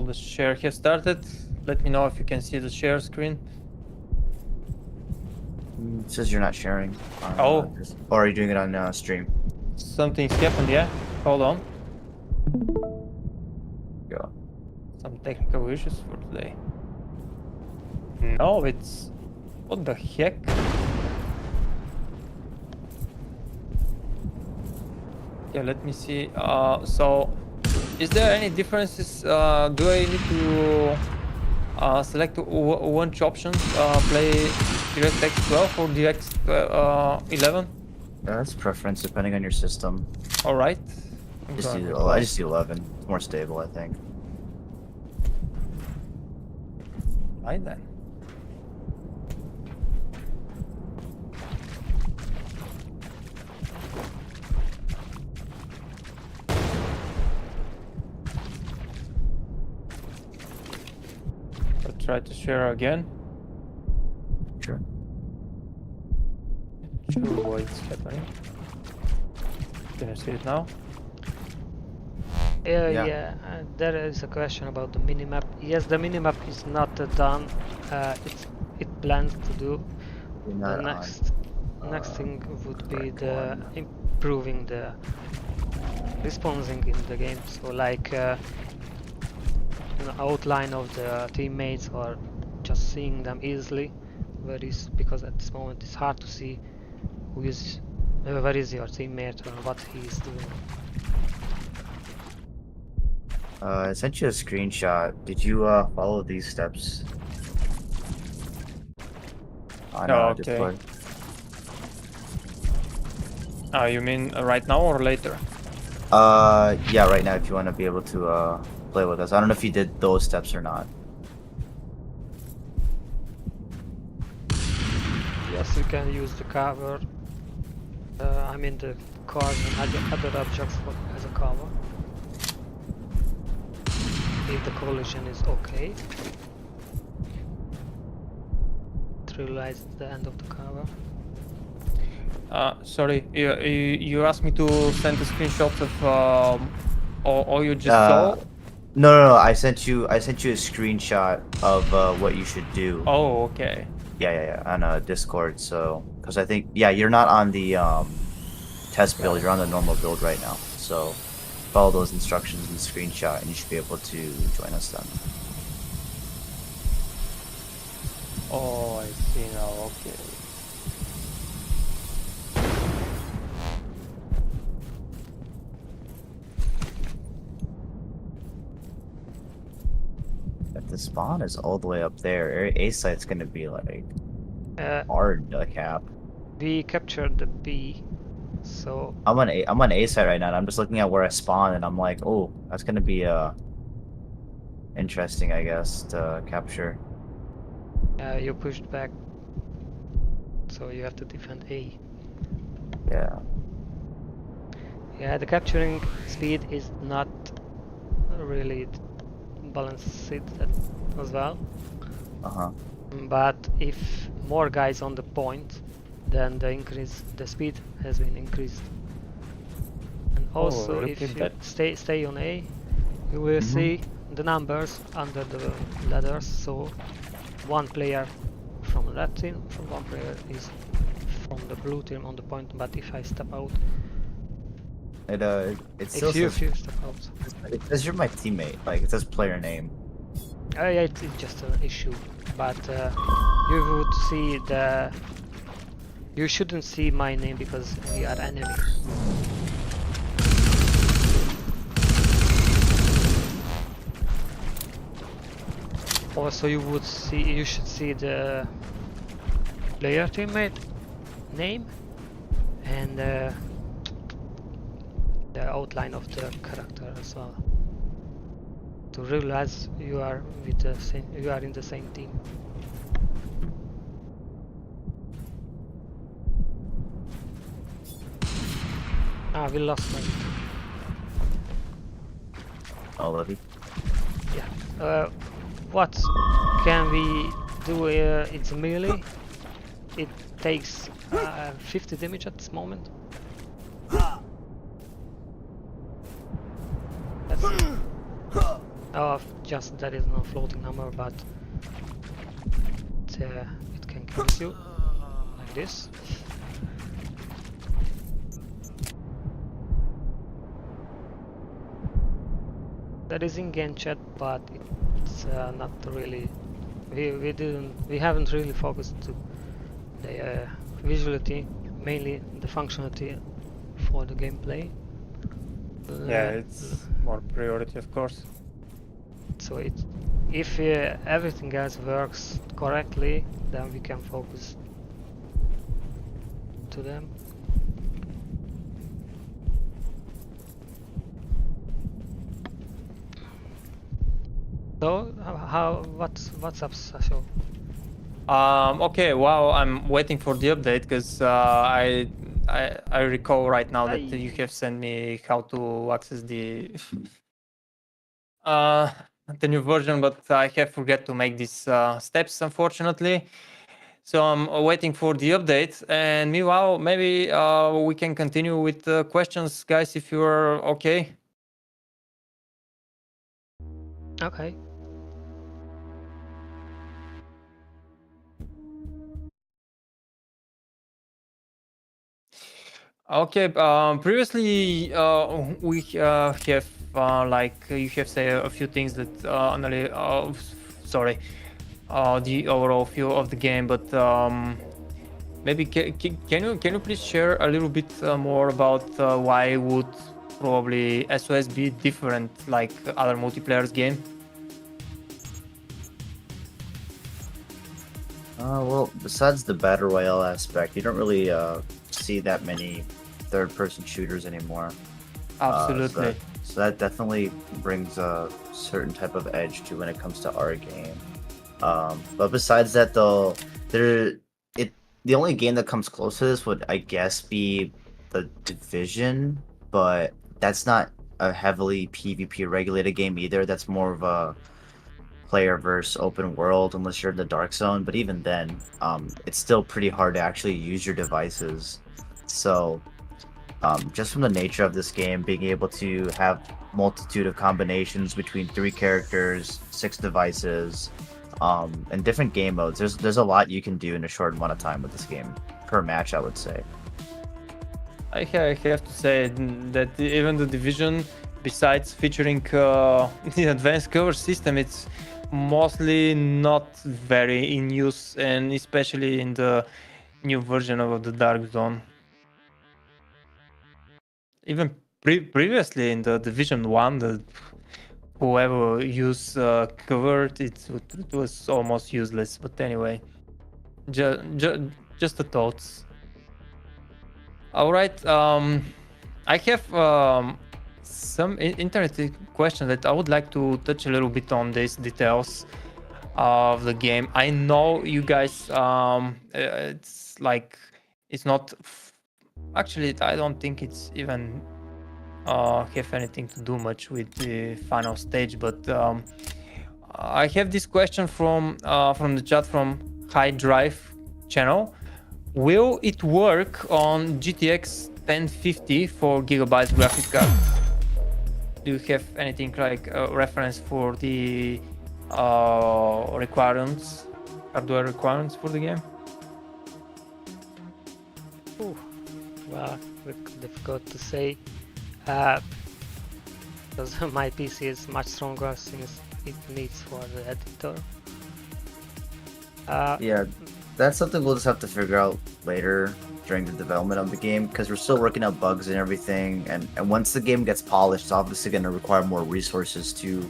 the share has started. Let me know if you can see the share screen. It says you're not sharing. Oh. Or are you doing it on stream? Something's happened, yeah? Hold on. technical issues for today. No, it's... What the heck? Yeah, let me see. So, is there any differences? Do I need to select one option? Play DirectX 12 or DirectX 11? That's preference depending on your system. All right. I just do 11. It's more stable, I think. Right then. I'll try to share again. Sure. Sure what's happening. Can you see it now? Yeah, there is a question about the minimap. Yes, the minimap is not done. It plans to do. You're The not next on, thing would be correct the one. improving the responding in the game. So like outline of the teammates or just seeing them easily. Because at this moment it's hard to see who is where is your teammate or what he is doing. I sent you a screenshot. Did you follow these steps? On Okay. Discord? You mean right now or later? Yeah, right now if you want to be able to play with us. I don't know if you did those steps or not. Yes, you can use the cover. I mean the cars and other objects as a cover. If the collision is okay. Trivialize the end of the cover. Sorry, you asked me to send a screenshot of all you just saw. No. I sent you a screenshot of what you should do. Oh, okay. Yeah, on Discord. So, because I think you're not on the test build. You're on the normal build right now. So, follow those instructions in the screenshot, and you should be able to join us then. Oh, I see now. Okay. If the spawn is all the way up there, A site's gonna be like Uh, hard to cap. we captured the B, so I'm on A site right now. And I'm just looking at where I spawn, and I'm like, oh, that's gonna be interesting, I guess, to capture. you pushed back, so you have to defend A. Yeah. Yeah, the capturing speed is not really balanced as well. Uh-huh. But if more guys on the point, then the speed has been increased. And also, look if at you that. stay on A, you will see the numbers under the ladders. So one player from that team, from one player is from the blue team on the point. But if I step out, It still if you says, step out, it says you're my teammate. Like, it says player name. yeah, it's just an issue. But you would see you shouldn't see my name because we are enemies. Also, you should see the player teammate name and the outline of the character as well. To realize you are in the same team. We lost one. Oh, Levy. Yeah. What can we do? It's melee. It takes 50 damage at this moment. That's it. Oh, just that is no floating number, but it can kill you like this. There is in-game chat, but it's not really. We haven't really focused to the visuality, mainly the functionality for the gameplay. Yeah, it's more priority, of course. So if everything else works correctly, then we can focus to them. So what's up, Sasho? Okay, wow, I'm waiting for the update because I recall right now that you have sent me how to access the uh the new version, but I have forget to make these steps, unfortunately. So I'm waiting for the update, and meanwhile maybe we can continue with questions, guys, if you're okay. Okay. Okay. Previously, we have like you have said a few things that sorry, the overall feel of the game, but maybe can you please share a little bit more about why would probably SOS be different like other multiplayer game? Well, besides the battle royale aspect, you don't really see that many third-person shooters anymore. Absolutely. So that definitely brings a certain type of edge to when it comes to our game. But besides that, though, the only game that comes close to this would, I guess, be the Division, but that's not a heavily PvP regulated game either. That's more of a player versus open world, unless you're in the dark zone. But even then, it's still pretty hard to actually use your devices. So, just from the nature of this game, being able to have multitude of combinations between 3 characters, 6 devices, and different game modes, there's a lot you can do in a short amount of time with this game per match, I would say. I have to say that even the Division, besides featuring the advanced cover system, it's mostly not very in use, and especially in the new version of the Dark Zone. Even previously in the Division 1, whoever used covered, it was almost useless. But anyway, just the thoughts. All right. I have some internet question that I would like to touch a little bit on these details of the game. I know you guys. It's like it's not. Actually, I don't think it's even have anything to do much with the final stage. But I have this question from the chat from High Drive channel. Will it work on GTX 1050 4GB graphic card? Do you have anything like a reference for the requirements, hardware requirements for the game? Well, difficult to say. Because my PC is much stronger since it needs for the editor. Yeah, that's something we'll just have to figure out later during the development of the game, because we're still working out bugs and everything, and once the game gets polished, it's obviously going to require more resources to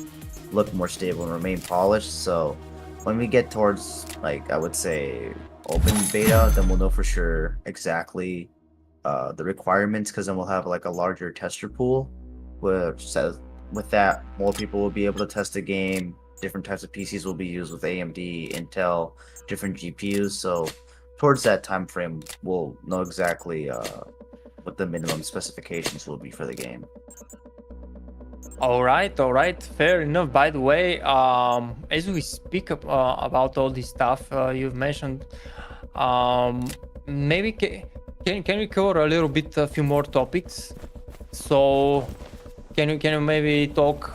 look more stable and remain polished. So when we get towards, like, I would say open beta, then we'll know for sure exactly the requirements, because then we'll have like a larger tester pool, which says with that more people will be able to test the game. Different types of PCs will be used with AMD, Intel, different GPUs. So towards that time frame, we'll know exactly what the minimum specifications will be for the game. All right, fair enough. By the way, as we speak about all this stuff you've mentioned, maybe can we cover a little bit a few more topics? So can you maybe talk?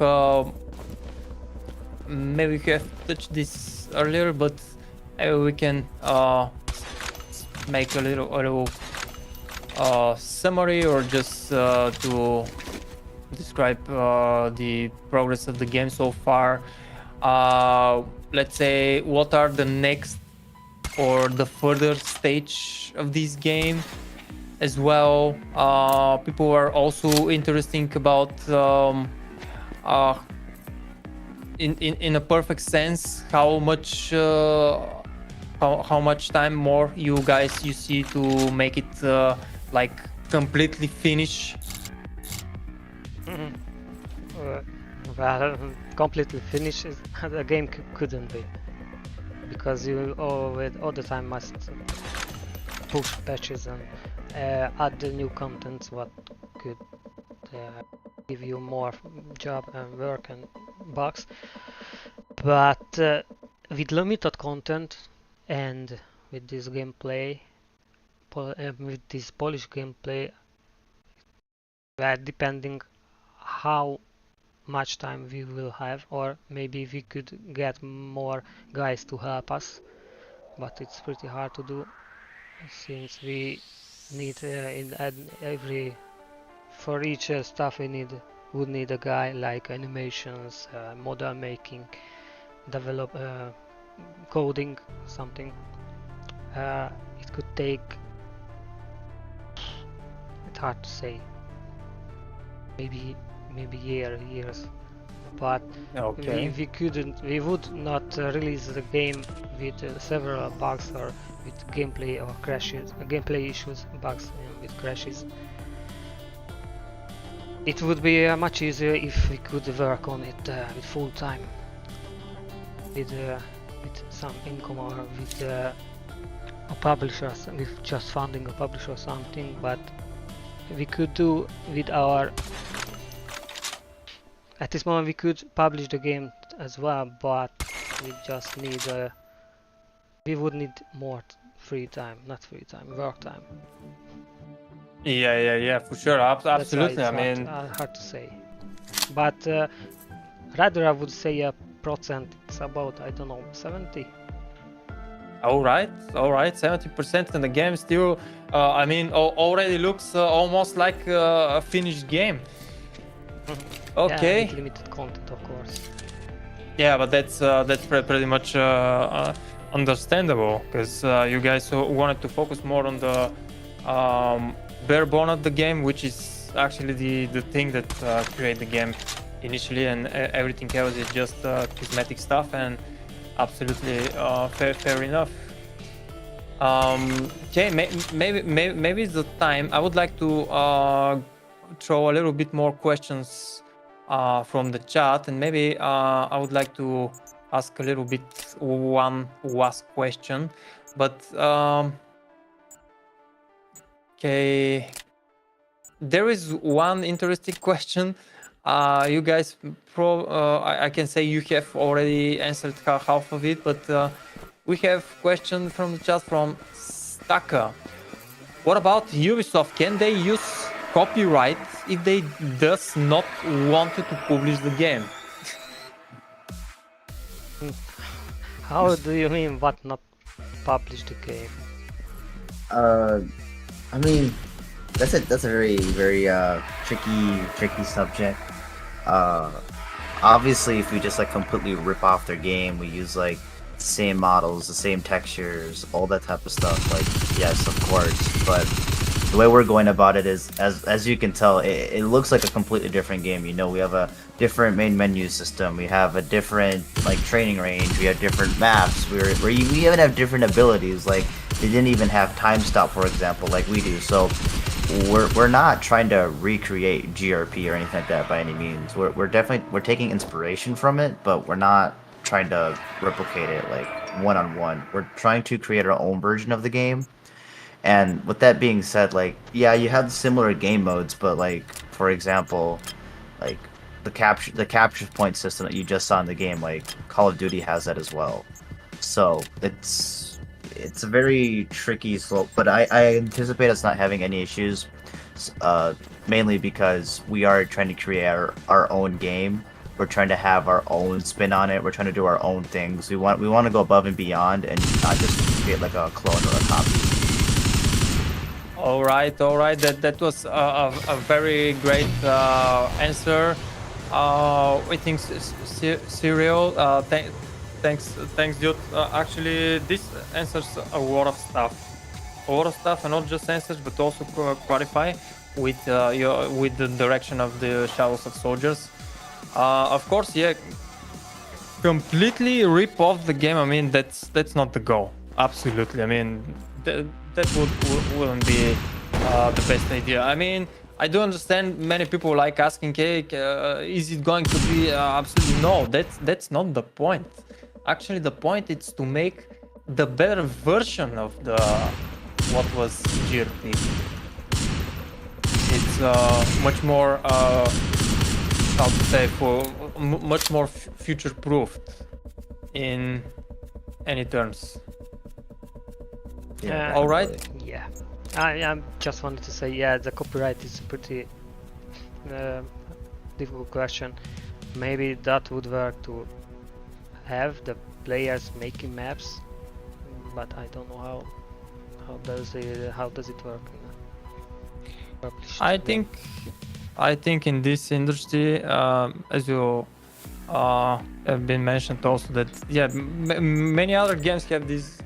Maybe we have touched this earlier, but maybe we can make a little summary, or just to describe the progress of the game so far. Let's say, what are the next or the further stage of this game as well. People are also interested about in a perfect sense how much time more you see to make it like completely finish. Well, completely finished the game couldn't be, because you all the time must push patches and add the new content what could give you more job and work and bugs. But with limited content and with this gameplay, with this polished gameplay, depending how much time we will have, or maybe we could get more guys to help us, but it's pretty hard to do since we need for each stuff would need a guy like animations, model making, develop coding something. It could take, it's hard to say, maybe years, but Okay. we would not release the game with several bugs or with gameplay or crashes, gameplay issues, bugs and with crashes. It would be much easier if we could work on it with full time, with some income or with a publisher, with just funding a publisher or something. But we could do with our, at this moment we could publish the game as well, but we just need we would need more work time. Yeah, for sure. Absolutely. That's why I it's mean, hard to say, but rather I would say a percent. It's about, I don't know, 70. all right, 70% in the game still. I mean, already looks almost like a finished game. Okay. Yeah, with limited content, of course. Yeah, but that's pretty much understandable, because you guys wanted to focus more on the bare bone of the game, which is actually the thing that create the game initially, and everything else is just cosmetic stuff. And absolutely fair enough. Okay, maybe it's the time. I would like to throw a little bit more questions from the chat, and maybe I would like to ask a little bit one last question, but okay, there is one interesting question. You guys I can say you have already answered half of it, but we have question from the chat from Staka. What about Ubisoft? Can they use copyright if they does not want to publish the game? How do you mean what not publish the game? I mean, that's a very tricky subject. Obviously, if we just like completely rip off their game, we use like the same models, the same textures, all that type of stuff. Like, yes, of course. But the way we're going about it is, as you can tell, it looks like a completely different game. You know, we have a different main menu system. We have a different like training range. We have different maps. We even have different abilities. Like, they didn't even have time stop, for example, like we do. So we're not trying to recreate GRP or anything like that by any means. We're taking inspiration from it, but we're not trying to replicate it like one-on-one. We're trying to create our own version of the game. And with that being said, like, yeah, you have similar game modes, but like, for example, like the capture point system that you just saw in the game, like Call of Duty has that as well. So it's a very tricky slope, but I anticipate us not having any issues, mainly because we are trying to create our own game. We're trying to have our own spin on it. We're trying to do our own things. We want to go above and beyond and not just create like a clone or a copy. All right. That was a very great answer. I think Serial. Thanks, dude. Actually, this answers a lot of stuff, and not just answers, but also clarify with with the direction of the Shadows of Soldiers. Of course, yeah. Completely rip off the game. I mean, that's not the goal. Absolutely. I mean, that wouldn't be the best idea. I mean, I do understand many people like asking, "Hey, is it going to be absolutely no?" That's not the point. Actually, the point is to make the better version of the what was GRP. It's much more how to say, for much more future proofed in any terms. Yeah. All right. Yeah, I just wanted to say, yeah, the copyright is a pretty difficult question. Maybe that would work to have the players making maps, but I don't know how does it work in a published game. I think in this industry, as you have been mentioned also, that yeah, many other games have these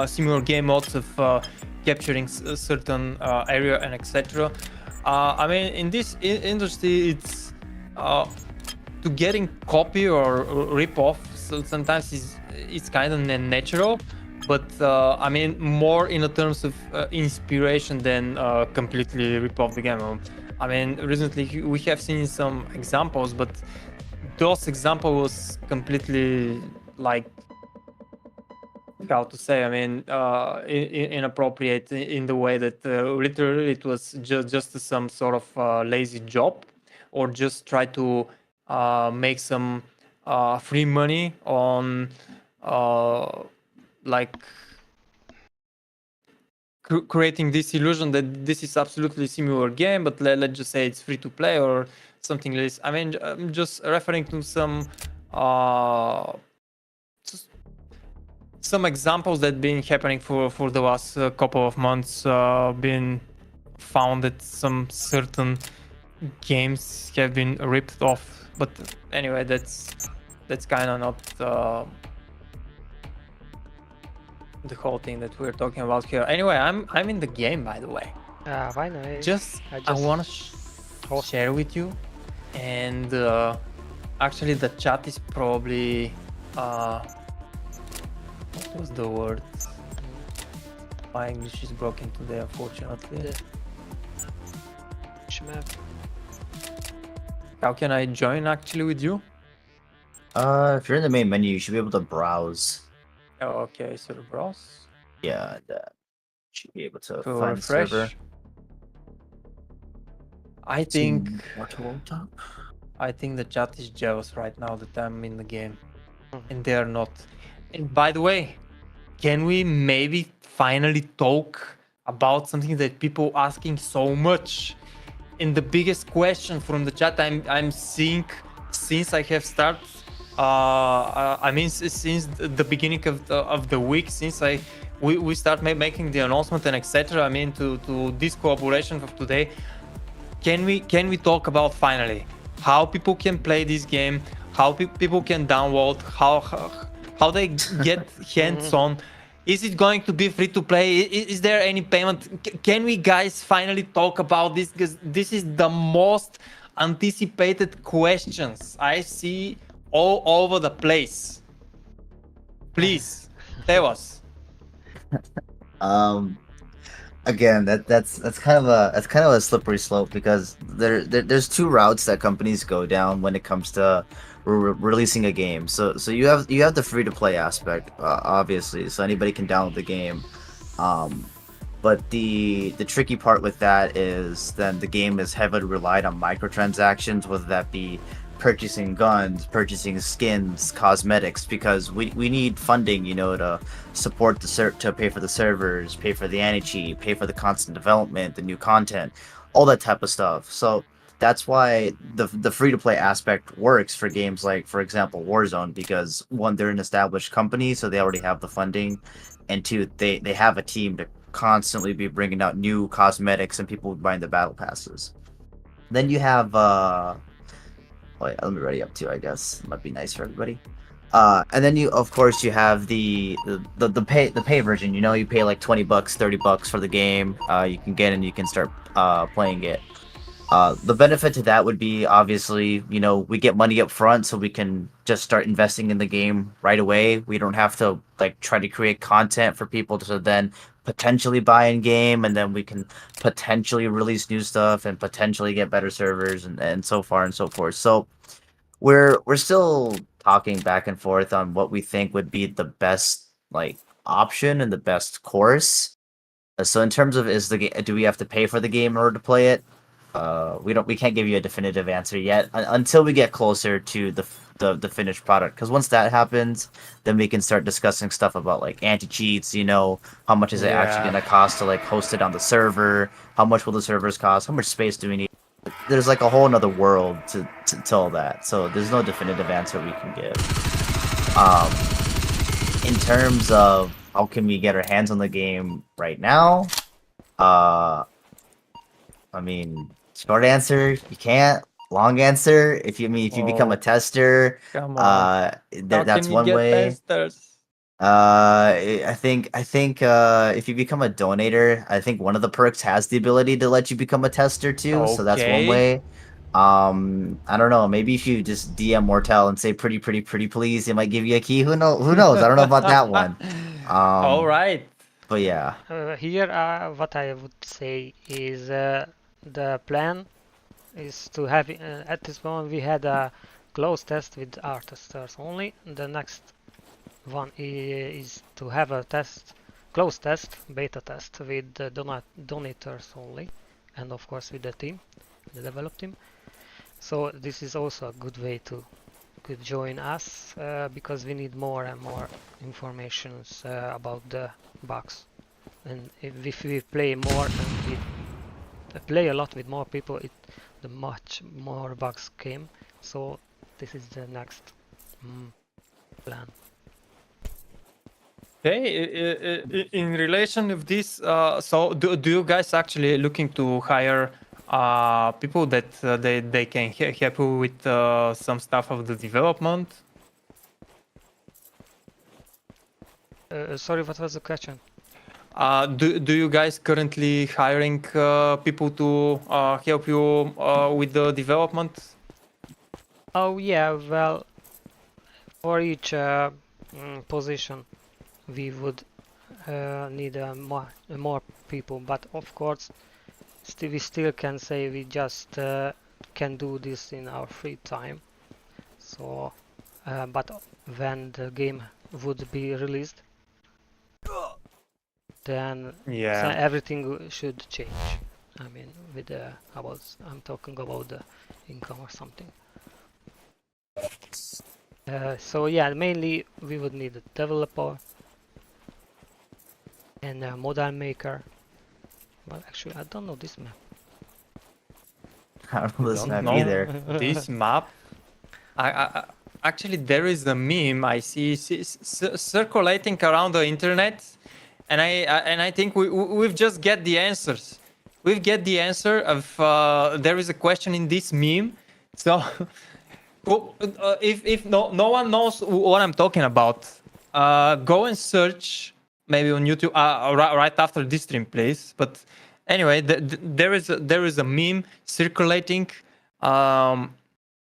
similar game modes of capturing a certain area and etc. I mean, in this industry, it's to getting copy or rip off. So sometimes it's kind of natural, but I mean more in the terms of inspiration than completely rip off the game. I mean, recently we have seen some examples, but those examples was completely like, how to say, I mean, inappropriate in the way that literally it was just some sort of lazy job, or just try to make some free money on like creating this illusion that this is absolutely similar game, but let's just say it's free to play or something like this. I mean, I'm just referring to some examples that been happening for the last couple of months. Been found that some certain games have been ripped off, but anyway, that's kind of not the whole thing that we're talking about here. Anyway, I'm in the game, by the way. Finally. I want to share with you, and actually the chat is probably what was the word? My English is broken today, unfortunately. Which map? How can I join actually with you? If you're in the main menu, you should be able to browse. Oh, okay, so the browse. Yeah, that should be able to To find the server. refresh. I think the chat is jealous right now that I'm in the game, and they are not. And by the way, can we maybe finally talk about something that people asking so much? And the biggest question from the chat I'm seeing since I have started, I mean, since the beginning of the week, since we start making the announcement and etc. I mean, to this collaboration of today, can we talk about finally how people can play this game, how people can download, how they get hands on? Is it going to be free to play? Is there any payment? Can we guys finally talk about this? Because this is the most anticipated questions I see all over the place. Please tell us. Again, that's kind of a slippery slope, because there's two routes that companies go down when it comes to releasing a game. So you have the free to play aspect, obviously, so anybody can download the game. But the tricky part with that is then the game is heavily relied on microtransactions, whether that be purchasing guns, purchasing skins, cosmetics, because we need funding, to support to pay for the servers, pay for the anti-cheat, pay for the constant development, the new content, all that type of stuff. So that's why the free-to-play aspect works for games like, for example, Warzone, because one, they're an established company, so they already have the funding, and two, they have a team constantly be bringing out new cosmetics and people buying the battle passes. Then you have wait, let me ready up too. I guess might be nice for everybody. And then you, of course, you have the pay version. You know, you pay like $20, $30 for the game. You can get and you can start playing it. The benefit to that would be obviously, you know, we get money up front, so we can just start investing in the game right away. We don't have to like try to create content for people to then potentially buy in game, and then we can potentially release new stuff and potentially get better servers and so far and so forth. So we're still talking back and forth on what we think would be the best like option and the best course. So in terms of do we have to pay for the game in order to play it? We can't give you a definitive answer yet until we get closer to the finished product. Because once that happens, then we can start discussing stuff about like anti cheats. You know, how much is it actually Yeah. gonna cost to like host it on the server? How much will the servers cost? How much space do we need? There's like a whole nother world to all that. So there's no definitive answer we can give. In terms of how can we get our hands on the game right now, I mean, short answer, you can't. Long answer, if you become a Oh, tester, come on. How that's can we one get way. testers? I think if you become a donator, I think one of the perks has the ability to let you become a tester too. So that's one Okay. way. I don't know. Maybe if you just DM Mortel and say pretty please, it might give you a key. Who knows? I don't know about that one. All right. But yeah. Here, what I would say is the plan is to have at this moment we had a closed test with our testers only. The next one is to have a closed test, beta test with the donators only, and of course with the team, the develop team. So this is also a good way to could join us because we need more and more informations about the bugs. And if we play more and we play a lot with more people, the much more bugs came. So this is the next plan. Okay, in relation with this, so do you guys actually looking to hire people that they can help you with some stuff of the development? Sorry, what was the question? Do you guys currently hiring people to help you with the development? Oh yeah, well, for each position we would need more people, but of course we still can say we just can do this in our free time. So, but when the game would be released, then so everything should change. I mean, with I'm talking about the income or something. So yeah, mainly we would need a developer and a model maker. But actually, I don't know this map. I don't know this Don't map know either. this map. I actually there is a meme I see circulating around the internet, and I think we've just get the answers. We've get the answer of there is a question in this meme. So if no one knows what I'm talking about, go and search maybe on YouTube right after this stream, please. But anyway, there is a meme circulating.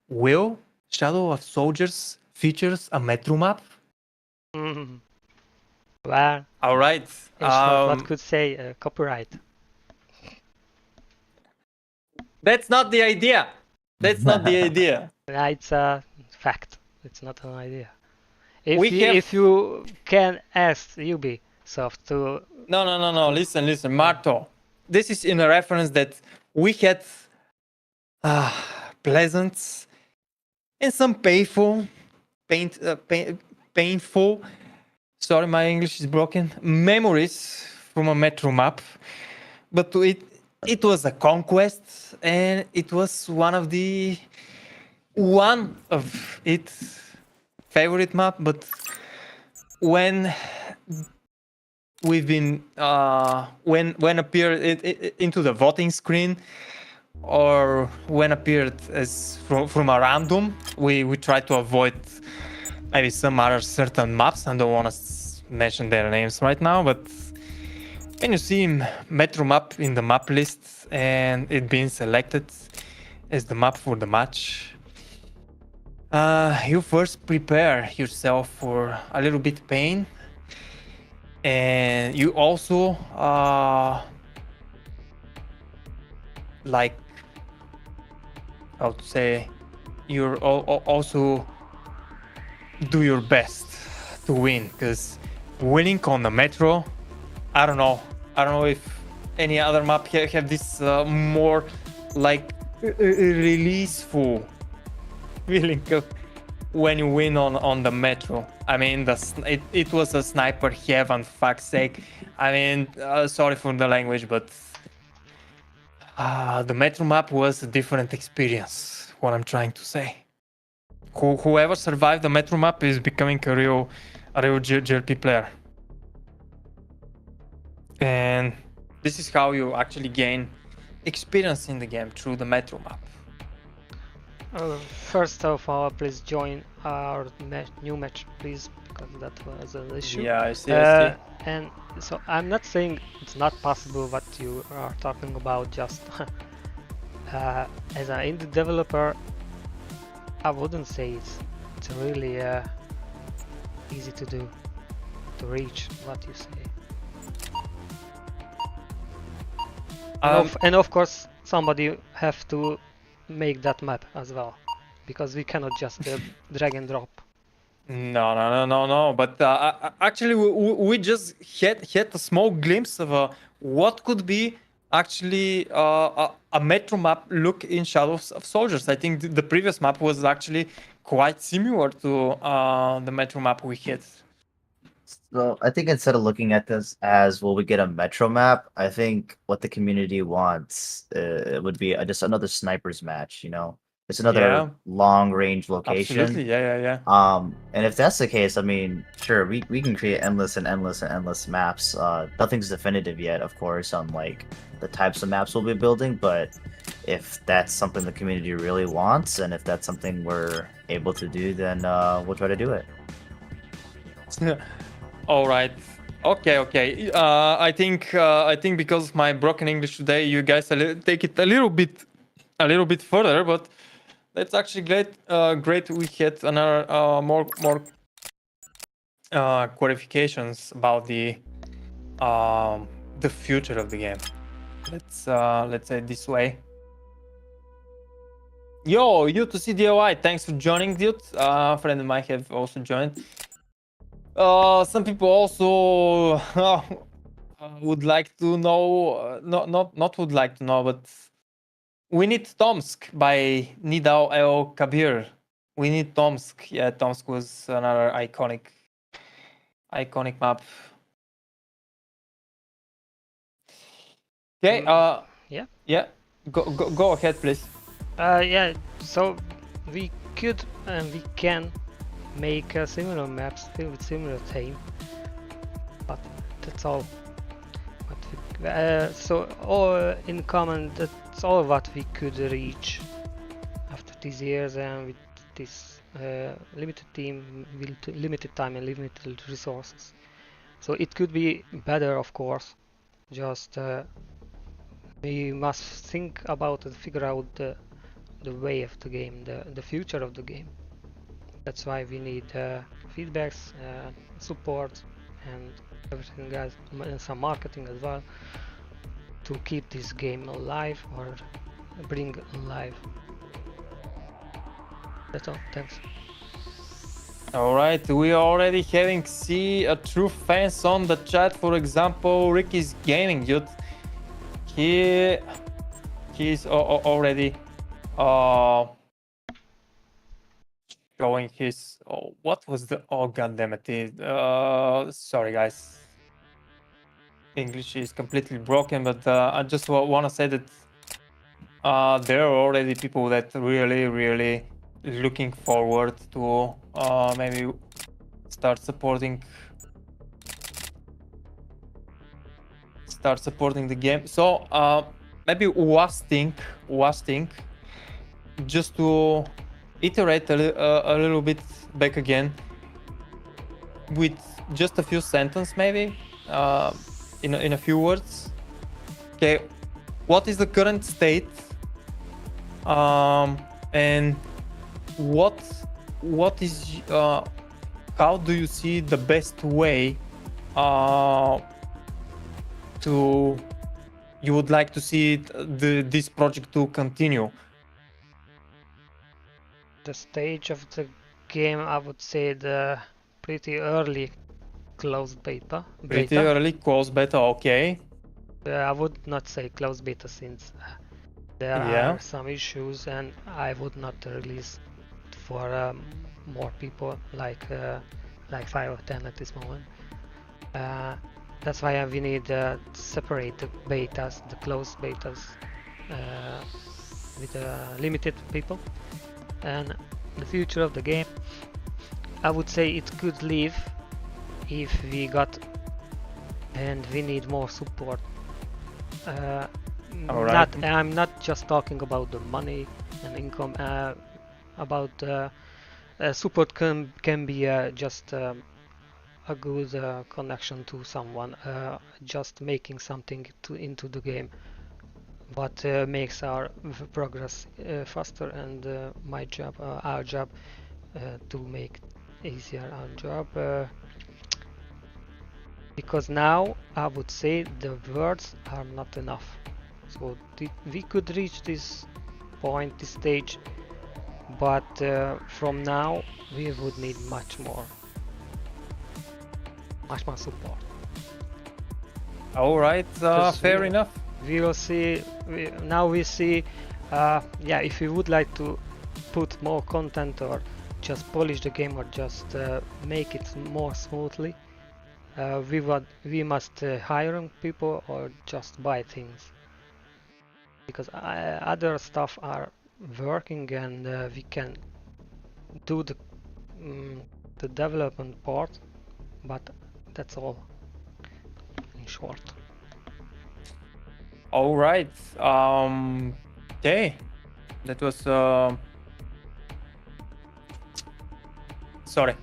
Will Shadow of Soldiers features a metro map? Well, All right. what could say copyright? That's not the idea. That's not the idea. It's a fact. It's not an idea. If you can ask Ubisoft to... No. Listen, Marto. This is in a reference that we had pleasant and some painful, sorry, my English is broken, memories from a metro map. But it was a conquest, and it was one of its favorite map. But when we've been when appeared into the voting screen, or when appeared as from a random, we try to avoid maybe some other certain maps. I don't want to mention their names right now, but when you see Metro map in the map list and it being selected as the map for the match, you first prepare yourself for a little bit pain, and you also like, how to say, you're also do your best to win, because winning on the Metro, I don't know if any other map have this more like releaseful feeling of when you win on the Metro. I mean, it was a sniper heaven, fuck's sake. I mean, sorry for the language, but the Metro map was a different experience, what I'm trying to say. Whoever survived the Metro map is becoming a real GLP player. And this is how you actually gain experience in the game, through the Metro map. First of all, please join our new match, please, because that was an issue. Yeah, I see. And so I'm not saying it's not possible what you are talking about, just as an indie developer, I wouldn't say it's really easy to do, to reach what you say. And of course, somebody have to make that map as well, because we cannot just drag and drop. No. But actually, we just had a small glimpse of what could be actually a Metro map look in Shadows of Soldiers. I think the previous map was actually quite similar to the Metro map we hit. So I think instead of looking at this as, will we get a Metro map, I think what the community wants would be just another snipers match, you know? It's another long range location. Absolutely, yeah. And if that's the case, I mean, sure, we can create endless maps. Nothing's definitive yet, of course, on like the types of maps we'll be building, but if that's something the community really wants, and if that's something we're able to do, then we'll try to do it. All right. Okay. I think because of my broken English today, you guys take it a little bit further, but that's actually great. We had another more clarifications about the future of the game. Let's say it this way. Yo, U2C DIY, thanks for joining, dude. Friend of mine have also joined. Some people also would like to know, not would like to know, but We Need Tomsk by Nidal El Kabir. We Need Tomsk. Yeah, Tomsk was another iconic map. Okay. Yeah. Go ahead, please. Yeah. So we could and we can make similar maps with similar theme, but that's all. So all in common, that's all what we could reach after these years, and with this limited team, limited time and limited resources. So it could be better, of course. Just we must think about and figure out the way of the game, the future of the game. That's why we need feedbacks, support, and everything else, and some marketing as well, to keep this game alive or bring alive. That's all. Thanks. All right, we are already having a true fans on the chat. For example, Ricky's Gaming, dude. He's already showing his. Oh, what was the? Oh, goddamn it! Sorry, guys. English is completely broken, but I just want to say that there are already people that really looking forward to maybe start supporting start supporting the game. So maybe last thing, just to iterate a little bit back again with just a few sentences, maybe in a few words. Okay, what is the current state, and what is how do you see the best way to you would like to see this project to continue? The stage of the game, I would say the pretty early closed beta. Pretty early closed beta, okay. I would not say closed beta since there Yeah. are some issues, and I would not release for more people like 5 or 10 at this moment. That's why we need to separate the betas, the closed betas, with limited people. And the future of the game, I would say it could live if we got and we need more support. Alright. I'm not just talking about the money and income. About support can be just a good connection to someone, just making something into the game, what makes our progress faster, and my job, our job, to make easier our job. Because now I would say the words are not enough. So we could reach this point, this stage, but from now we would need much more support. All right, fair enough. We will see. Now we see. Yeah, if we would like to put more content or just polish the game or just make it more smoothly, we must hire people or just buy things, because other stuff are working, and we can do the development part, but that's all in short. All right. Okay. That was sorry.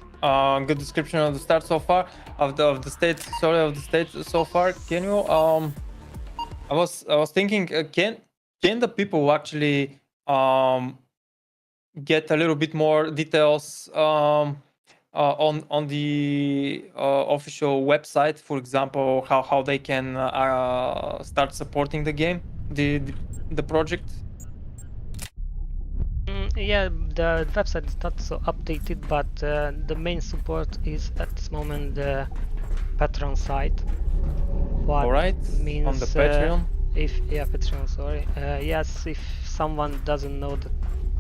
Good description of the start so far of the state. Sorry, of the state so far. Can you I was thinking, can the people actually get a little bit more details on the official website, for example, how they can start supporting the game, the project? Yeah, the website is not so updated, but the main support is at this moment the Patreon site. What All right, means on the Patreon. Patreon, sorry. Yes, if someone doesn't know the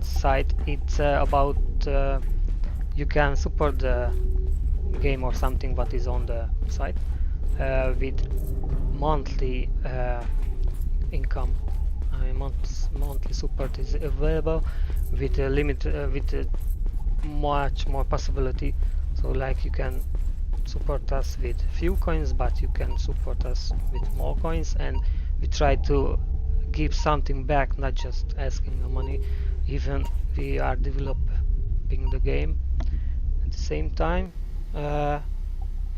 site, it's about you can support the game or something what is on the site with monthly income. Monthly support is available with a limit, with much more possibility. So like you can support us with few coins, but you can support us with more coins, and we try to give something back, not just asking the money. Even we are developing the game at the same time,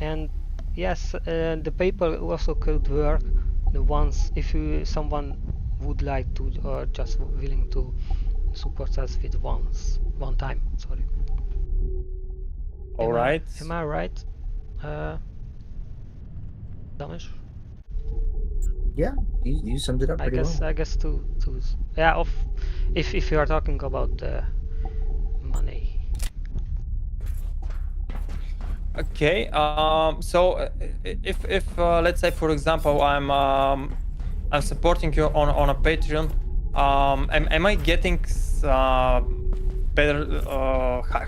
and yes, the paper also could work. The ones, if someone would like to, or just willing to support us with one time. Sorry. All right. Am I right? Damish? Yeah, you summed it up pretty well. I guess two. Yeah, if you are talking about the money. Okay. So if let's say, for example, I'm supporting you on a Patreon, am I getting better,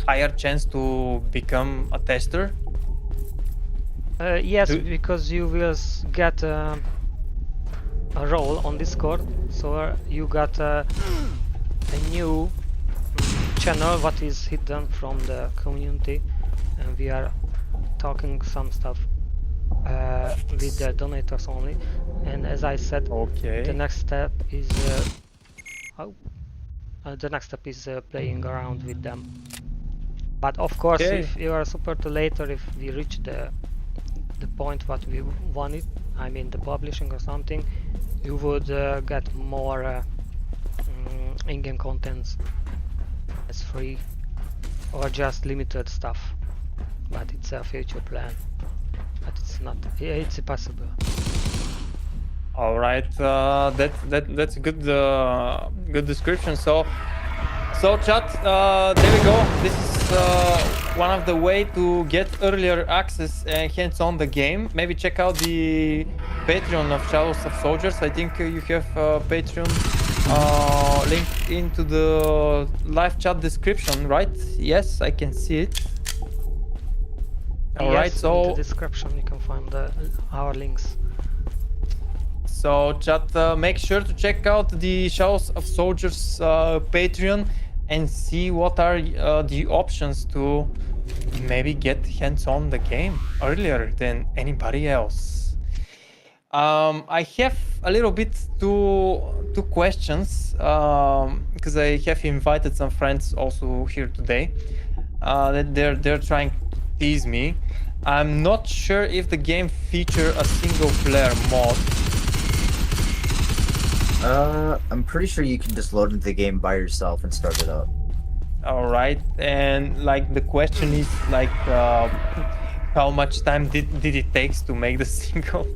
higher chance to become a tester? Yes, because you will get a role on Discord, so you got a new channel what is hidden from the community, and we are talking some stuff with the donators only. And as I said, Okay. the next step is playing around with them. But of course, Okay. if you are super too late, or if we reach the point what we wanted, I mean the publishing or something, you would get more in-game contents as free or just limited stuff. But it's a future plan. But it's not. It's possible. All right. That's a good description. So chat. There we go. This is one of the way to get earlier access and hands-on the game. Maybe check out the Patreon of Shadows of Soldiers. I think you have Patreon link into the live chat description, right? Yes, I can see it. All right. Yes, in So the description you can find our links. So chat, make sure to check out the Shadows of Soldiers Patreon and see what are the options to maybe get hands-on the game earlier than anybody else. I have a little bit two questions because I have invited some friends also here today. That they're trying to tease me. I'm not sure if the game feature a single-player mod. I'm pretty sure you can just load into the game by yourself and start it up. All right, and like the question is like, how much time did it takes to make the single?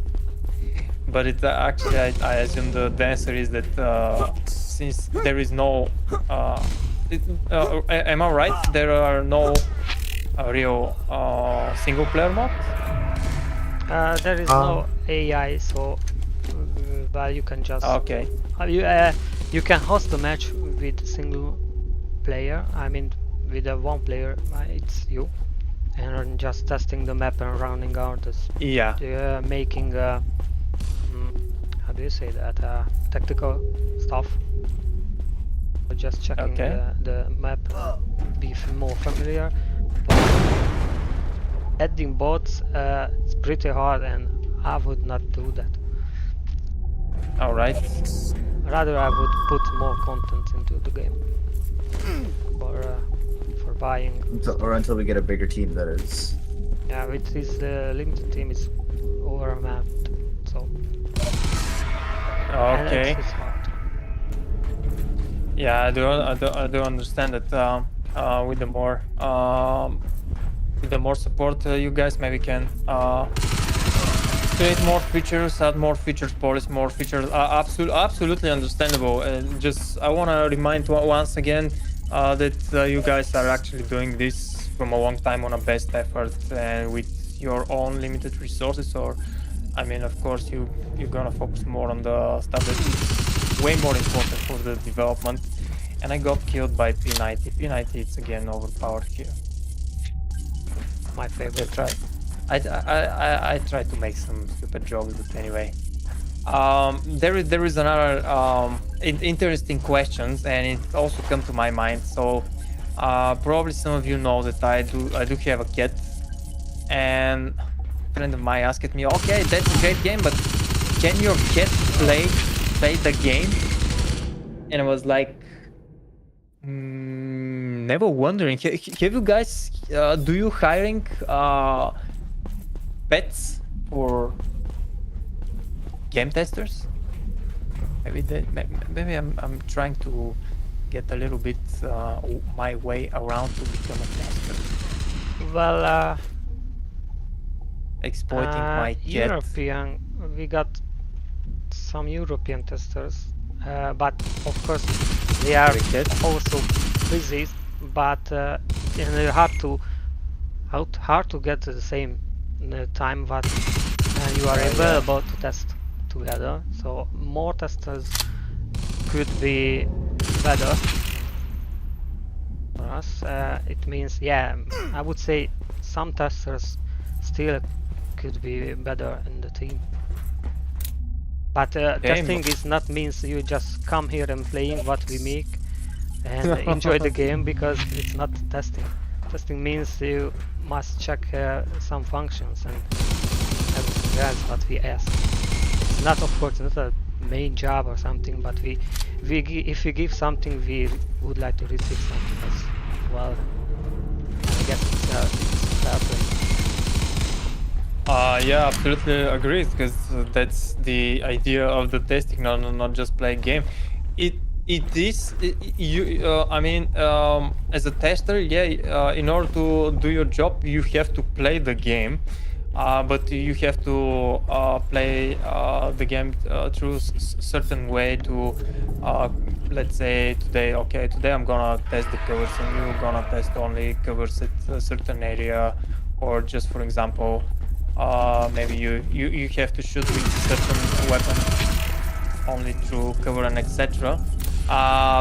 But it actually, I assume the answer is that since there is no, am I right? There are no real single-player mods. There is no AI, so well, you can just Okay. you can host a match with single player. I mean, with a one player, it's you, and just testing the map and rounding out this. Yeah. Making how do you say that? Tactical stuff. Or just checking Okay. the map, be more familiar. But adding bots, it's pretty hard, and I would not do that. All right. Rather, I would put more content into the game for buying. Until we get a bigger team, that is. Yeah, with this limited team, is overmapped, so and Okay. it's hard. Yeah, I do understand that. With the more support, you guys maybe can create more features, add more features, polish more features. Absolutely understandable. And just I want to remind once again that you guys are actually doing this from a long time on a best effort and with your own limited resources. Or, I mean, of course, you're gonna focus more on the stuff that is way more important for the development. And I got killed by P90. P90 is again overpowered here. My favorite. That's right. I try to make some stupid jokes, but anyway. There is another interesting questions, and it also come to my mind. So probably some of you know that I do have a cat, and a friend of mine asked me, okay, that's a great game, but can your cat play the game? And I was like, never wondering. Have you guys do you hiring pets for game testers? Maybe I'm trying to get a little bit my way around to become a tester. Well, Exploiting my cat. European, we got some European testers, but of course they are also busy. But and hard to get the same time that you are available to test together. So more testers could be better for us. It means, yeah, I would say some testers still could be better in the team. But testing is not means you just come here and playing what we make and enjoy the game, because it's not testing. Testing means you must check some functions and everything else what we ask. It's not, of course, not a main job or something, but if we give something, we would like to receive something as well. I guess it's fair play. Yeah, absolutely agree, because that's the idea of the testing, not just play a game. It is I mean, as a tester, yeah, in order to do your job, you have to play the game, but you have to play the game through certain way to, let's say today I'm gonna test the covers and you're gonna test only covers at a certain area, or just for example, maybe you have to shoot with certain weapon only through cover and etc.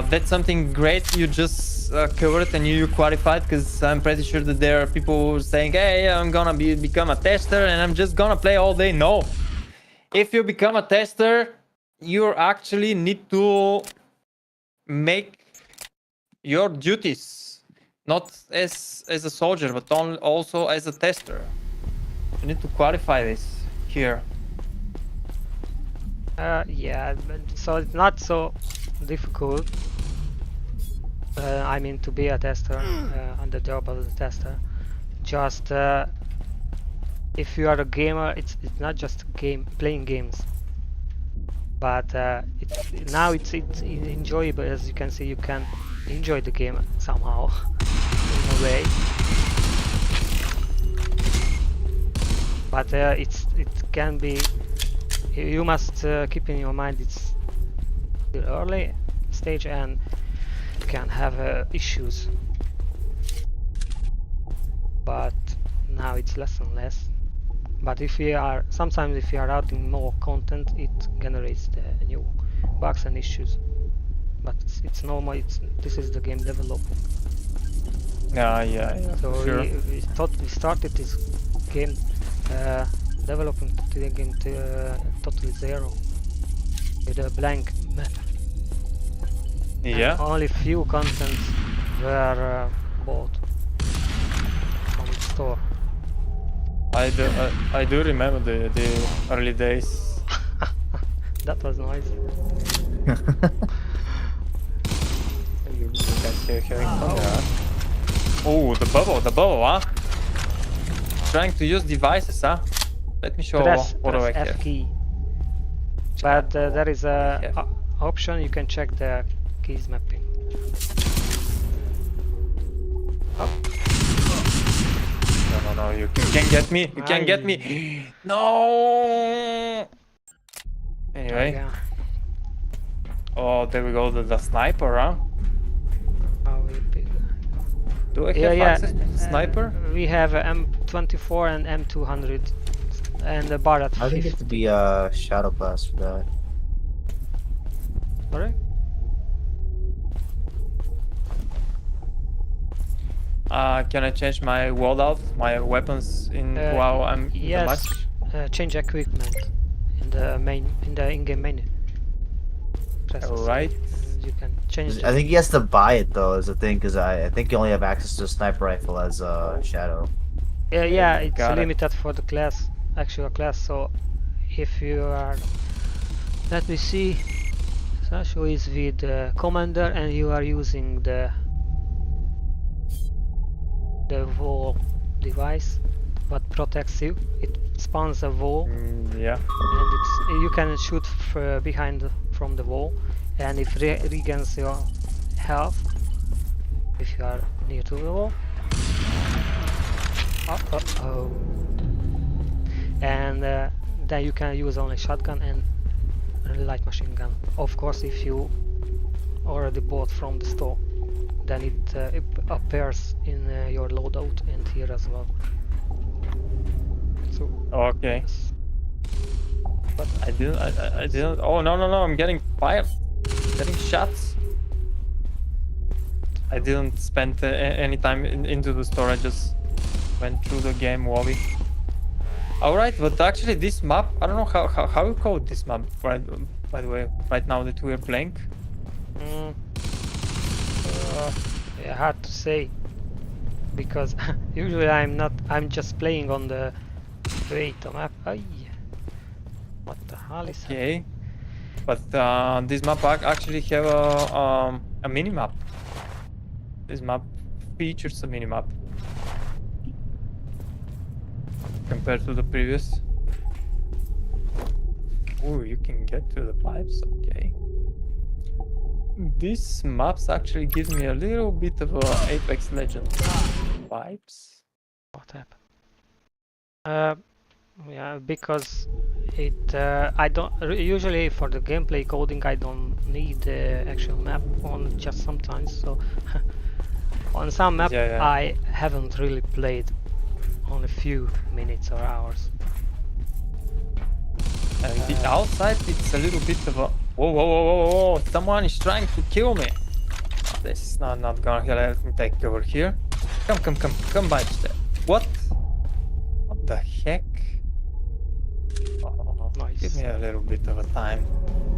That's something great you just covered and you qualified, because I'm pretty sure that there are people saying, hey, I'm gonna become a tester and I'm just gonna play all day. No, if you become a tester, you actually need to make your duties, not as a soldier, but also as a tester. You need to qualify this here. Yeah, so it's not so difficult. I mean, to be a tester, on the job of the tester. Just if you are a gamer, it's not just playing games, but now it's enjoyable. As you can see, you can enjoy the game somehow in a way. But it can be. You must keep in your mind it's still early stage and can have issues. But now it's less and less. But sometimes if we are adding more content, it generates the new bugs and issues. But it's normal. This is the game development. Yeah. So sure. we started this game developing the game totally zero with a blank map. Yeah. And only few contents were bought from the store. I do remember the early days. That was noisy. You guys having fun there. Oh, the bubble, huh? Trying to use devices, huh? Let me show Press what do I F have. key. But there is a Yeah. option you can check the keys mapping. Oh. No, you can't get me. You can't get me. No. Anyway. Yeah. Oh, there we go. The sniper, huh? How we pick. Do I have access to the sniper? We have a M24 and M200 and a Barat 50. I think it have to be Shadow Class for that. Sorry? Can I change my loadout, my weapons while I'm in the yes. match? Change equipment in the in-game menu. Press S Alright. and you can change. I think he has to buy it though, is the thing, because I think you only have access to a sniper rifle as Shadow. Yeah, it's Got it. limited for the class, actual class. So if you are, let me see, Sasho is with Commander and you are using the wall device, what protects you. It spawns a wall, Yeah. and you can shoot from the wall, and if regains your health if you are near to the wall. Oh. And then you can use only shotgun and light machine gun. Of course, if you already bought from the store, then it appears in your loadout and here as well. So Okay. yes. But I didn't. Oh no! I'm getting fired. Getting shots. I didn't spend any time into the store. I just went through the game lobby. Alright, but actually this map, I don't know how you call this map, right, by the way, right now that we're playing. Yeah, hard to say, because usually I'm just playing on the map. Ay, What the hell is Okay, but this map actually have a mini map. This map features a mini map compared to the previous. Oh, you can get to the pipes. Okay. This maps actually gives me a little bit of Apex Legends vibes. What happened? Yeah, because it I don't usually for the gameplay coding I don't need the actual map on just sometimes. So on some map Yeah. I haven't really played on a few minutes or hours. And the outside, it's a little bit of a whoa! Someone is trying to kill me. This is not gonna let me take over here. Come by there. What the heck? Oh, Nice. Give me a little bit of a time.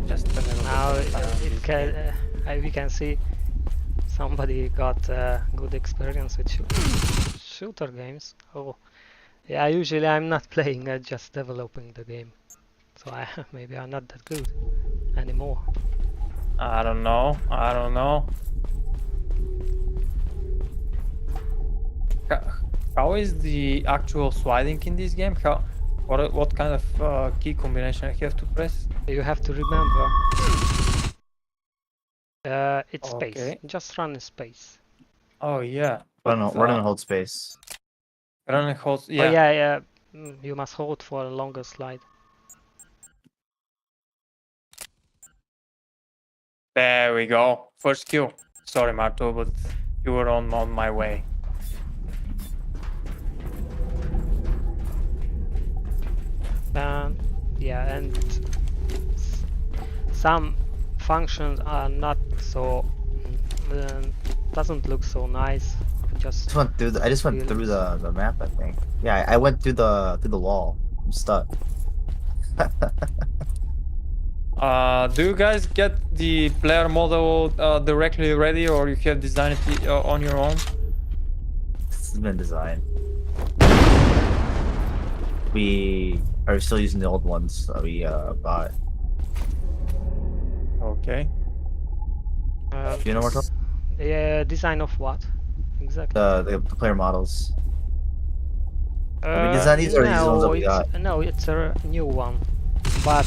Just a little Now bit of time. on it this can, game. we can see somebody got good experience with shooter games. Oh, yeah. Usually I'm not playing, just developing the game. So maybe I'm not that good anymore. I don't know. How is the actual sliding in this game? What kind of key combination I have to press? You have to remember. It's space. Okay. Just run in space. Oh yeah. Run and hold space. Run and hold. Oh Yeah. yeah. You must hold for a longer slide. There we go. First kill. Sorry, Marto, but you were on my way. Yeah, and some functions are not so doesn't look so nice. Just I just went through the map, I think. Yeah, I went through the wall. I'm stuck. Do you guys get the player model directly ready, or you have designed it on your own? This has been designed. We are still using the old ones that we bought. Okay. do you know what I'm talking- Yeah, design of what exactly? The player models. we designed these or these ones that we got? No, it's a new one, but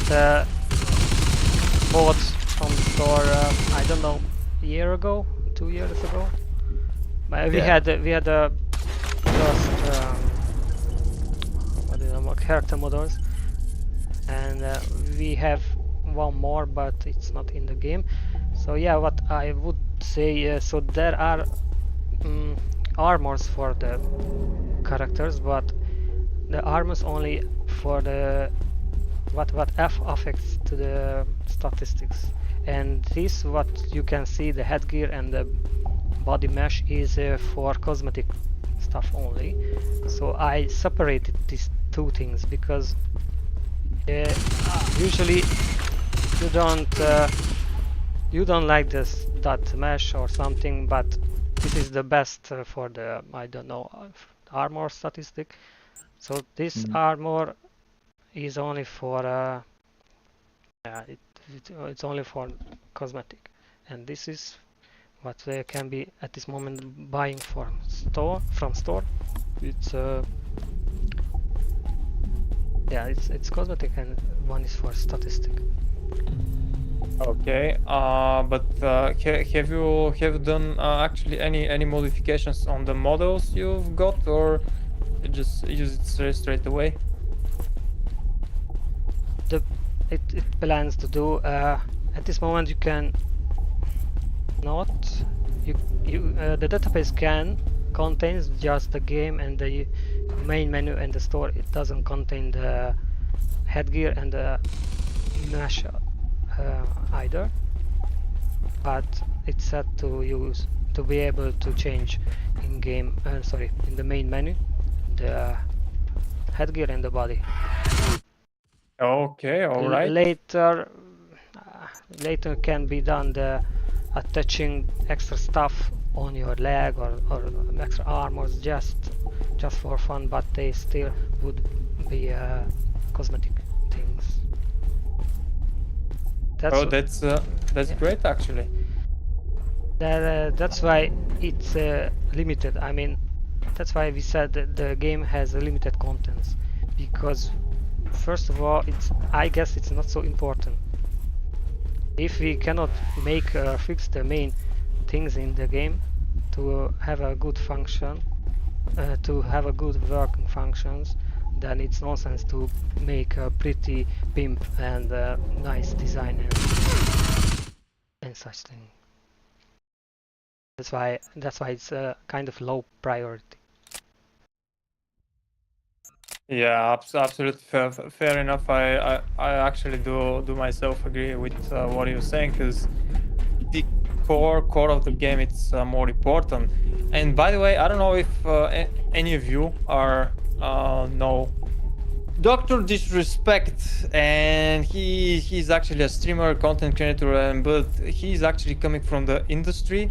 bought from the store. I don't know, a year ago, 2 years ago. But we Yeah. had just what do you know, character models, and we have one more, but it's not in the game. So yeah, what I would say, so there are armors for the characters, but the armors only for the what affects to the statistics, and this what you can see, the headgear and the body mesh is for cosmetic stuff only. So I separated these two things because usually you don't like that mesh or something, but this is the best for the, I don't know, armor statistic. So this armor is only for it's only for cosmetic, and this is what they can be at this moment buying from store. It's it's cosmetic, and one is for statistic. Okay. But have you done actually any modifications on the models you've got, or you just use it straight away? It plans to do at this moment. You can not the database contains just the game and the main menu and the store. It doesn't contain the headgear and the mesh either, but it's set to be able to change in game in the main menu the headgear and the body. Okay, all right. Later can be done the attaching extra stuff on your leg or extra armors just for fun, but they still would be cosmetic things. That's Oh, that's great actually. that's why it's limited. I mean, that's why we said that the game has a limited contents, because first of all, I guess it's not so important. If we cannot make fix the main things in the game to have a good function, to have a good working functions, then it's nonsense to make a pretty pimp and nice design and such thing. That's why it's a kind of low priority. Yeah, absolutely fair enough. I actually do myself agree with what you're saying, because the core of the game, it's more important. And by the way, I don't know if any of you are know Dr. Disrespect, and he's actually a streamer, content creator, but he's actually coming from the industry.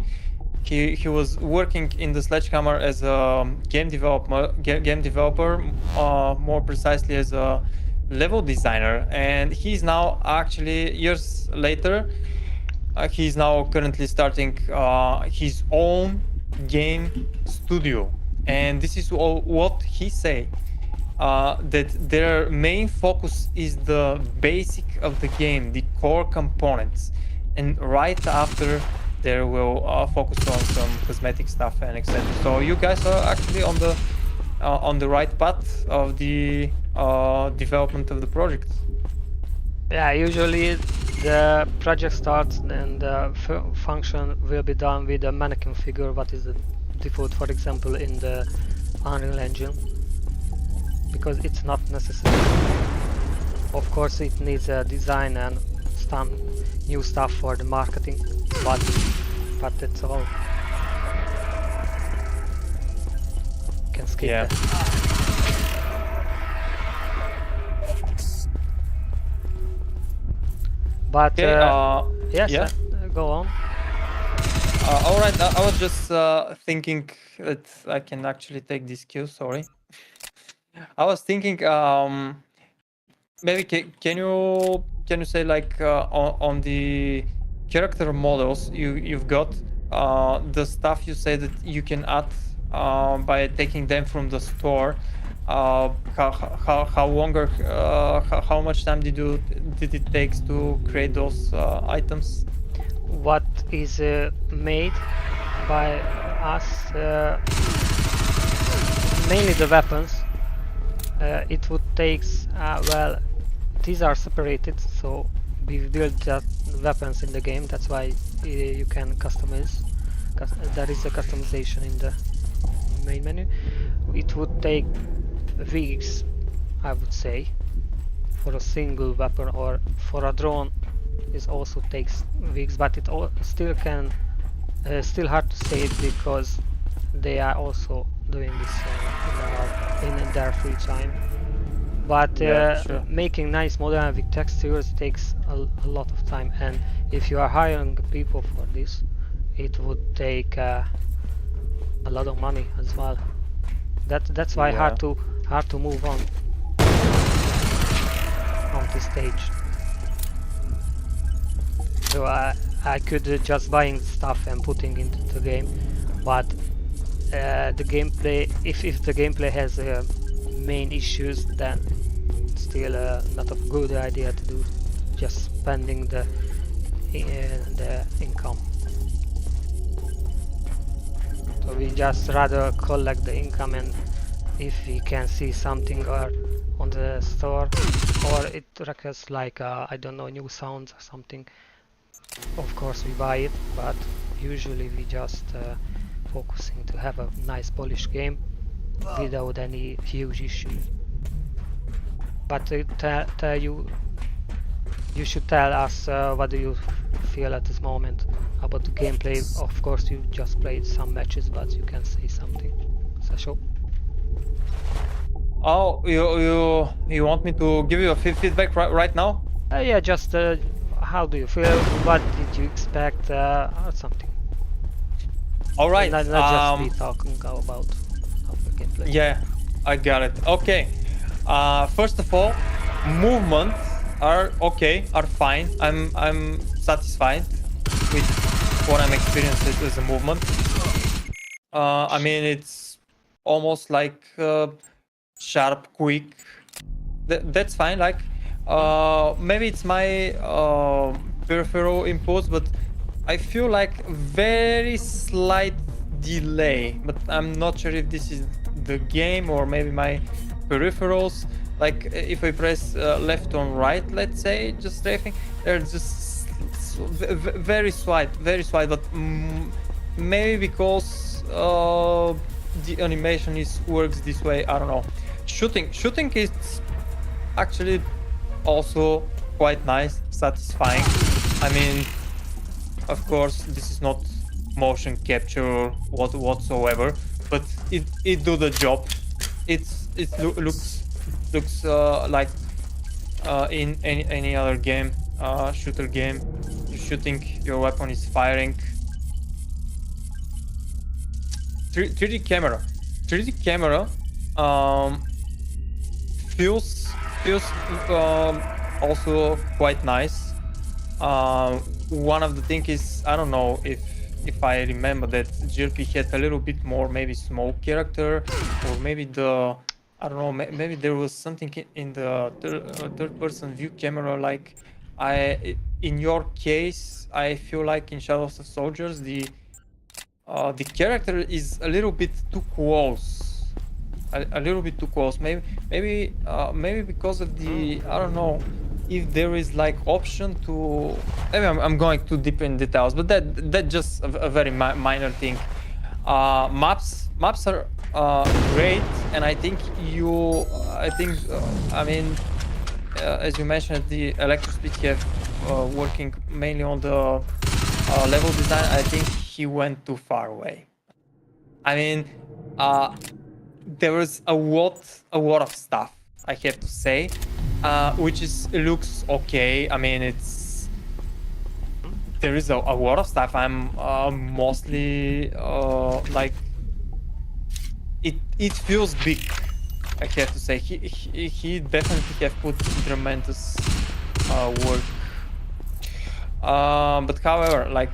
He was working in the Sledgehammer as a game developer, more precisely as a level designer, and he's now actually years later. He's now currently starting his own game studio, and this is what he say. That their main focus is the basic of the game, the core components, and right after they will focus on some cosmetic stuff and etc. So you guys are actually on the right path of the development of the project. Yeah, usually the project starts and the function will be done with a mannequin figure, what is the default, for example, in the Unreal Engine, because it's not necessary. Of course, it needs a design and some new stuff for the marketing, but that's all. Can skip Yeah. that. But Okay. yes, yeah. Go on. All right. I was just thinking that I can actually take this cue. Sorry. I was thinking, maybe can you say, like, on the character models you've got, the stuff you say that you can add by taking them from the store. How longer? How much time did it take to create those items? What is made by us, mainly the weapons. It would take, well, these are separated, so we build just weapons in the game. That's why you can customize. There is a customization in the main menu. It would take weeks, I would say, for a single weapon, or for a drone it also takes weeks, but it still can still hard to say it, because they are also doing this in their free time. But Yeah, sure. making nice model with textures takes a lot of time, and if you are hiring people for this, it would take a lot of money as well. That's why Yeah. hard to move on this stage. So I could just buying stuff and putting into the game, but the gameplay, if the gameplay has main issues, then it's still not a good idea to do just spending the income. So we just rather collect the income, and if we can see something or on the store, or it requires like I don't know, new sounds or something, of course we buy it, but usually we just focusing to have a nice polished game without any huge issues. But you should tell us what do you feel at this moment about the gameplay. Of course you just played some matches, but you can say something. Sasho? Oh, you want me to give you a feedback right now? Yeah, just how do you feel? What did you expect? Or something. All right. Not just be talking about the gameplay. Yeah, I got it. Okay. First of all, movement. are okay, are fine. I'm satisfied with what I'm experiencing as a movement. I mean, it's almost like sharp, quick. That's fine. Like, maybe it's my peripheral inputs, but I feel like very slight delay. But I'm not sure if this is the game or maybe my peripherals. Like, if I press left on right, let's say, just strafing, they're just very slight, but maybe because the animation works this way. I don't know. Shooting is actually also quite nice, satisfying. I mean, of course, this is not motion capture whatsoever, but it do the job. It looks like in any other game, shooter game. You're shooting, your weapon is firing. 3D camera feels also quite nice. One of the things is, I don't know if I remember that GLP had a little bit more maybe smoke character, or maybe I don't know, maybe there was something in the third person view camera. Like, in your case, I feel like in Shadows of Soldiers the character is a little bit too close, a little bit too close. Maybe because of the, I don't know if there is like option to, maybe I'm going too deep in details, but that just a very minor thing. Maps are great, and I think I mean, as you mentioned, the Electrospeed have working mainly on the level design. I think he went too far away. I mean, there was a lot of stuff, I have to say, which looks okay. I mean, there is a lot of stuff. I'm mostly like, it feels big, I have to say. He definitely have put tremendous work. But however, like,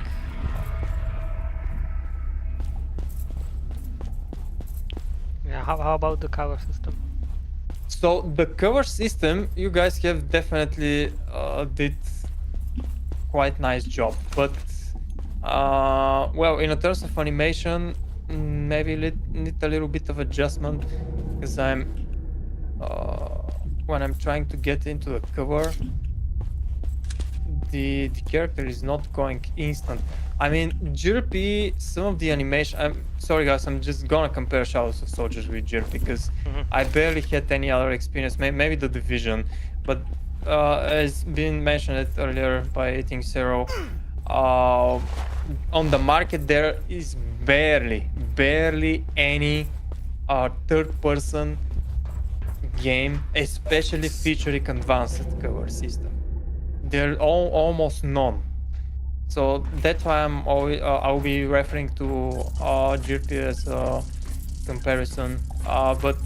Yeah, how about the cover system? so the cover system, you guys have definitely did quite nice job, but well, in terms of animation, maybe need a little bit of adjustment, because when I'm trying to get into the cover, the character is not going instant. I mean, GRP, some of the animation, I'm sorry guys, I'm just gonna compare Shadows of Soldiers with GRP, because I barely had any other experience, maybe the Division, but as been mentioned earlier by Eating Zero, on the market there is barely any third-person game, especially featuring advanced cover system. There are almost none. So that's why I'll be referring to GRP as a comparison. But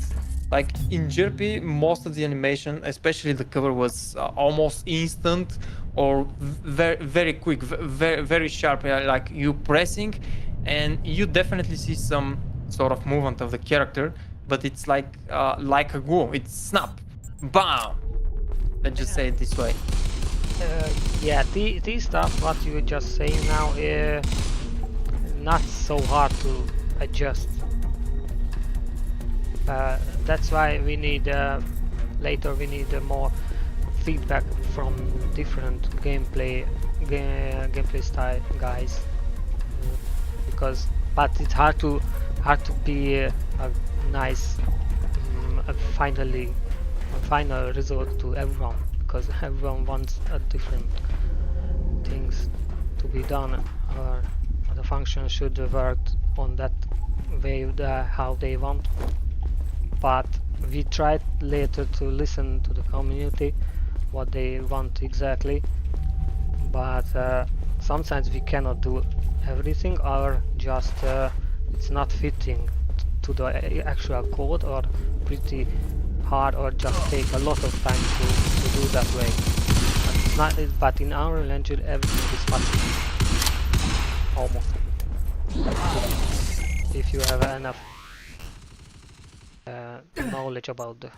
like in GRP, most of the animation, especially the cover, was almost instant or very quick, very sharp. Like you pressing, and you definitely see some sort of movement of the character, but it's like a glue. It's snap, bam. Let's just say it this way. Yeah, the stuff what you just say now is not so hard to adjust. That's why we need later we need more feedback from different gameplay style guys, because but it's hard to be a nice final result to everyone, because everyone wants different things to be done, or the function should work on that way how they want. But we tried later to listen to the community what they want exactly, but sometimes we cannot do everything, or just it's not fitting to the actual code, or pretty hard, or just take a lot of time to do that way. not, but in Unreal Engine everything is possible. Almost. If you have enough knowledge about the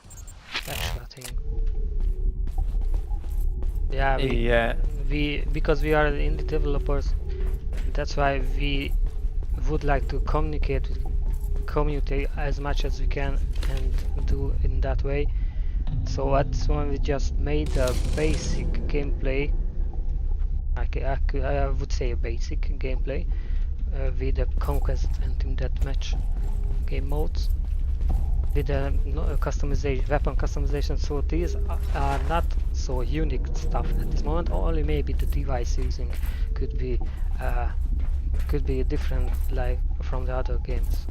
extra thing. Yeah, because we are indie developers, that's why we would like to communicate with community as much as we can and do in that way. So at this moment we just made a basic gameplay. I would say a basic gameplay with the conquest and team deathmatch game modes with the customization, weapon customization. So these are not so unique stuff at this moment. Only maybe the device using could be different, like from the other games.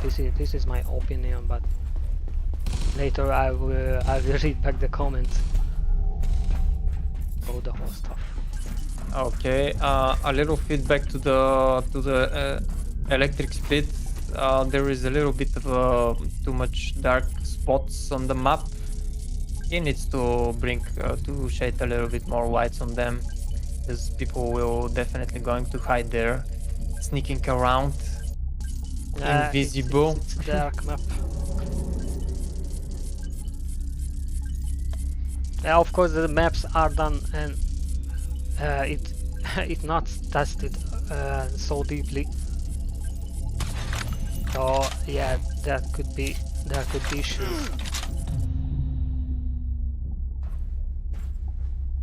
This is my opinion, but later I will read back the comments about the whole stuff. Okay, a little feedback to the electric split. There is a little bit of too much dark spots on the map. He needs to to shade a little bit more whites on them, because people will definitely going to hide there, sneaking around, invisible. It's a dark map. Yeah, of course the maps are done and it's not tested so deeply. So yeah, there could be issues.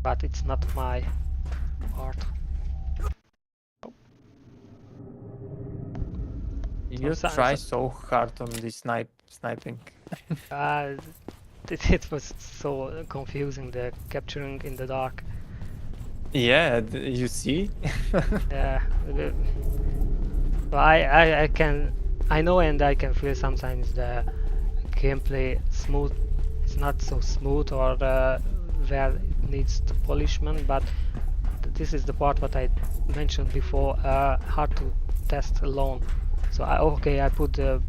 But it's not my part. You try so hard on this sniping. It was so confusing, the capturing in the dark. Yeah, you see. Yeah. I know and I can feel sometimes the gameplay smooth. It's not so smooth, or where it needs polishment, but this is the part what I mentioned before, hard to test alone. So I put the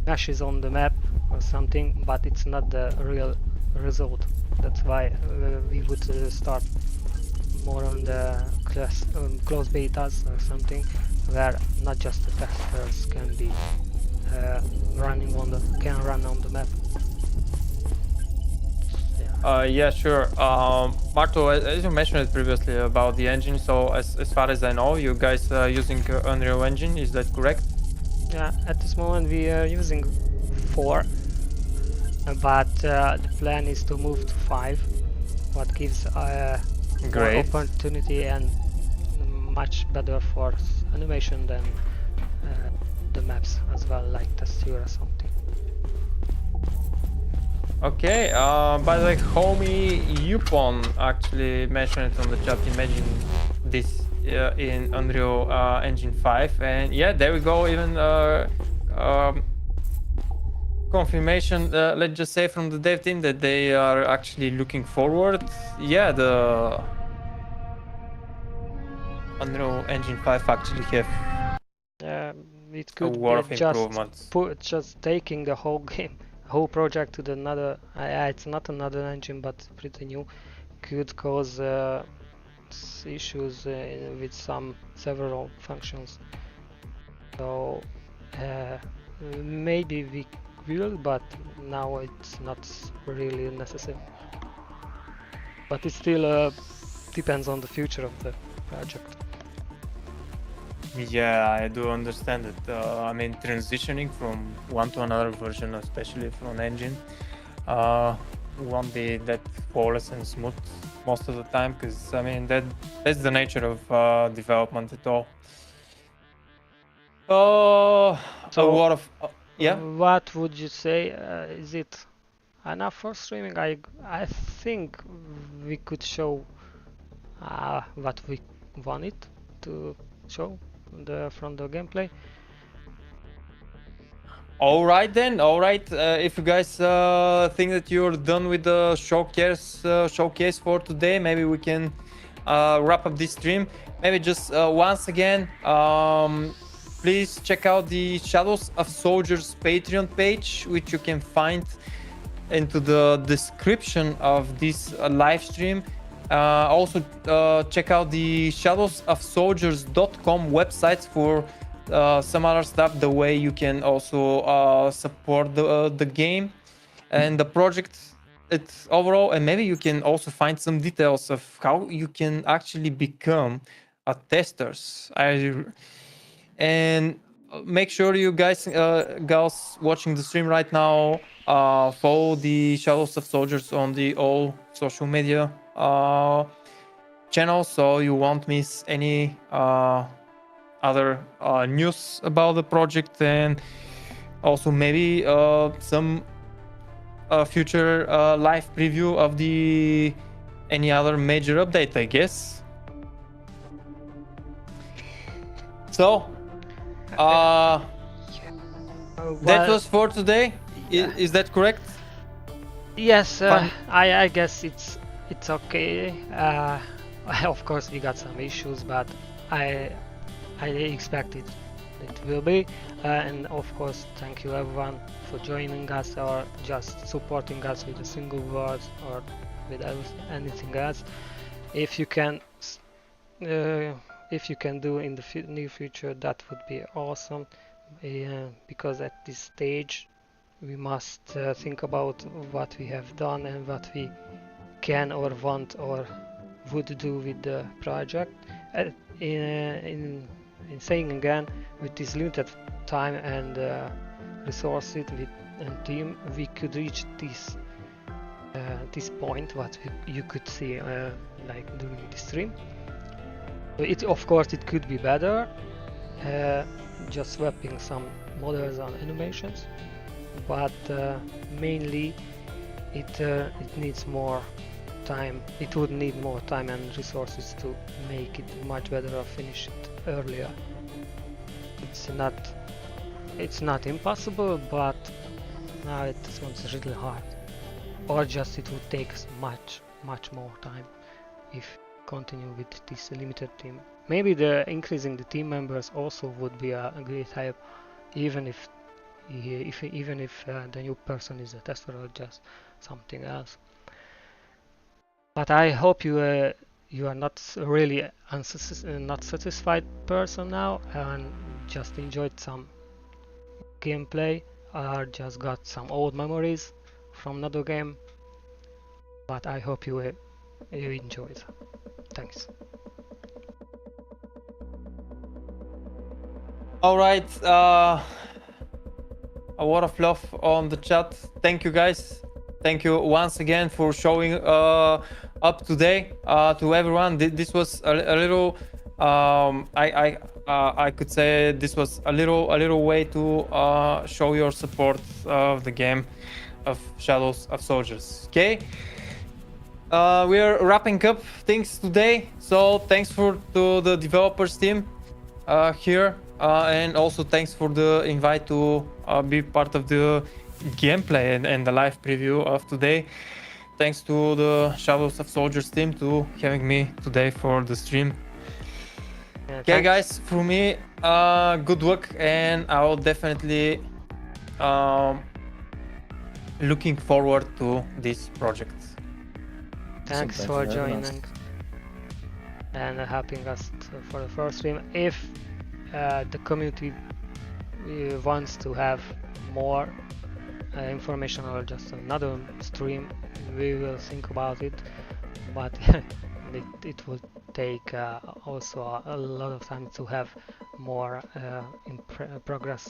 meshes on the map or something, but it's not the real result. That's why we would start more on the close betas or something, where not just the testers can be run on the map. Yeah, sure. Marto, as you mentioned previously about the engine, so as far as I know, you guys are using Unreal Engine, is that correct? Yeah, at this moment we are using 4, but the plan is to move to 5, what gives more opportunity and much better for animation than the maps as well, like Texture or something. Okay, by the way, homie Yupon actually mentioned it on the chat. Imagine this in Unreal Engine 5, and yeah, there we go. Even confirmation, let's just say, from the dev team that they are actually looking forward. Yeah, the Unreal Engine 5 actually have it could a lot of be improvements. just taking the whole game, whole project to another. It's not another engine, but pretty new. Could cause issues with several functions. So maybe we will, but now it's not really necessary. But it still depends on the future of the project. Yeah, I do understand it. I mean, transitioning from one to another version, especially from an engine, won't be that flawless and smooth most of the time, because I mean that's the nature of development at all. So a lot of yeah. What would you say? Is it enough for streaming? I think we could show what we wanted to show from the gameplay. All right then. All right. If you guys think that you're done with the showcase for today, maybe we can wrap up this stream. Maybe just once again, please check out the Shadows of Soldiers Patreon page, which you can find into the description of this live stream. Also check out the shadowsofsoldiers.com websites for some other stuff, the way you can also support the game and the project it's overall, and maybe you can also find some details of how you can actually become a testers. And make sure you guys watching the stream right now follow the Shadows of Soldiers on the all social media channels, so you won't miss any other news about the project, and also maybe some future live preview of the any other major update, I guess. So that was for today. Is that correct? Yes, Fine. I guess it's okay. Of course we got some issues, but I expect it will be. And of course, thank you everyone for joining us or just supporting us with a single word or with anything else. If you can do in the near future, that would be awesome. Because at this stage we must think about what we have done and what we can or want or would do with the project. In saying again, with this limited time and resources and team, we could reach this point what you could see like during the stream. Of course it could be better, just swapping some models on animations, but mainly it needs more time. It would need more time and resources to make it much better or finish it earlier. It's not impossible, but now it's really hard, or just it would take much more time if continue with this limited team. Maybe increasing the team members also would be a great help, even if the new person is a tester or just something else. But I hope you are not really not satisfied person now and just enjoyed some gameplay or just got some old memories from another game. But I hope you enjoyed. Thanks. All right, a lot of love on the chat. Thank you guys. Thank you once again for showing up today to everyone. This was a little I could say this was a little way to show your support of the game of Shadows of Soldiers. Okay, we are wrapping up things today, so thanks to the developers team here, and also thanks for the invite to be part of the gameplay and the live preview of today. Thanks to the Shadows of Soldiers team to having me today for the stream. Okay guys, for me, good luck, and I will definitely looking forward to this project. Thanks for joining and helping us for the first stream. If the community wants to have more information or just another stream, we will think about it, but it will take also a lot of time to have more in progress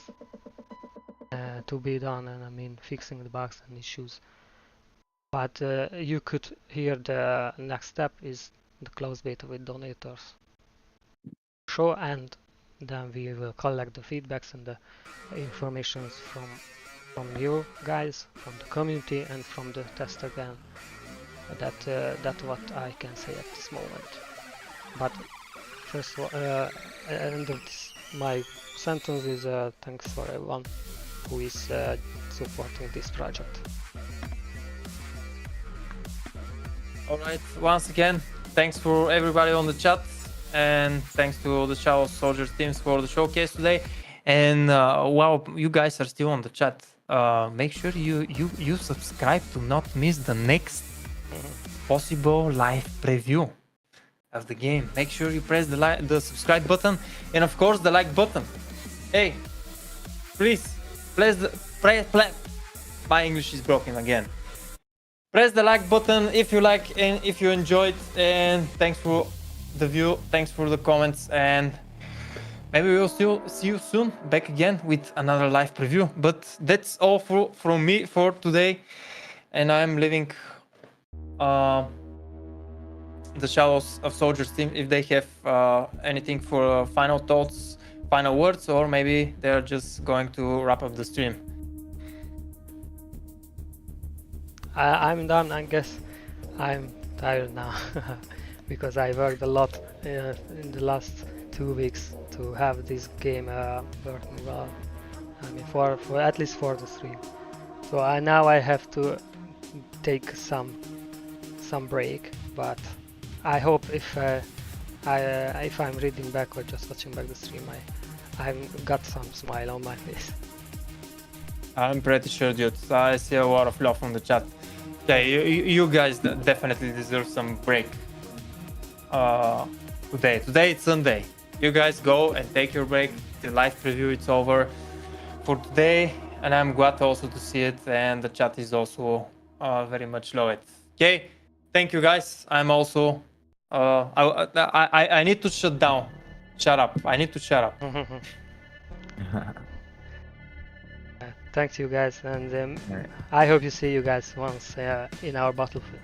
to be done, and I mean fixing the bugs and issues. But you could hear the next step is the closed beta with donators show, and then we will collect the feedbacks and the informations from you guys, from the community and from the tester again. That's what I can say at this moment. But first end of my sentence is thanks for everyone who is supporting this project. Alright, once again, thanks for everybody on the chat, and thanks to the Shadows Soldiers teams for the showcase today. And while you guys are still on the chat, make sure you subscribe to not miss the next possible live preview of the game. Make sure you press the subscribe button and of course the like button. Hey, please press my English is broken again. Press the like button if you like and if you enjoyed, and thanks for the view, thanks for the comments, and maybe we'll still see you soon back again with another live preview. But that's all from me for today, and I'm leaving the Shadows of Soldiers team if they have anything for final thoughts, final words, or maybe they're just going to wrap up the stream. I'm done. I guess I'm tired now because I worked a lot in the last 2 weeks to have this game working well. I mean, for at least for the stream. So now I have to take some break. But I hope if I'm reading back or just watching back the stream, I've got some smile on my face. I'm pretty sure, dude. I see a lot of love from the chat. Yeah, you guys definitely deserve some break. Today it's Sunday. You guys go and take your break. The live preview it's over for today, and I'm glad also to see it. And the chat is also very much loved. Okay, thank you guys. I'm also I need to shut down. Shut up. I need to shut up. Thanks you guys, and Alright. I hope you see you guys once in our Battlefield.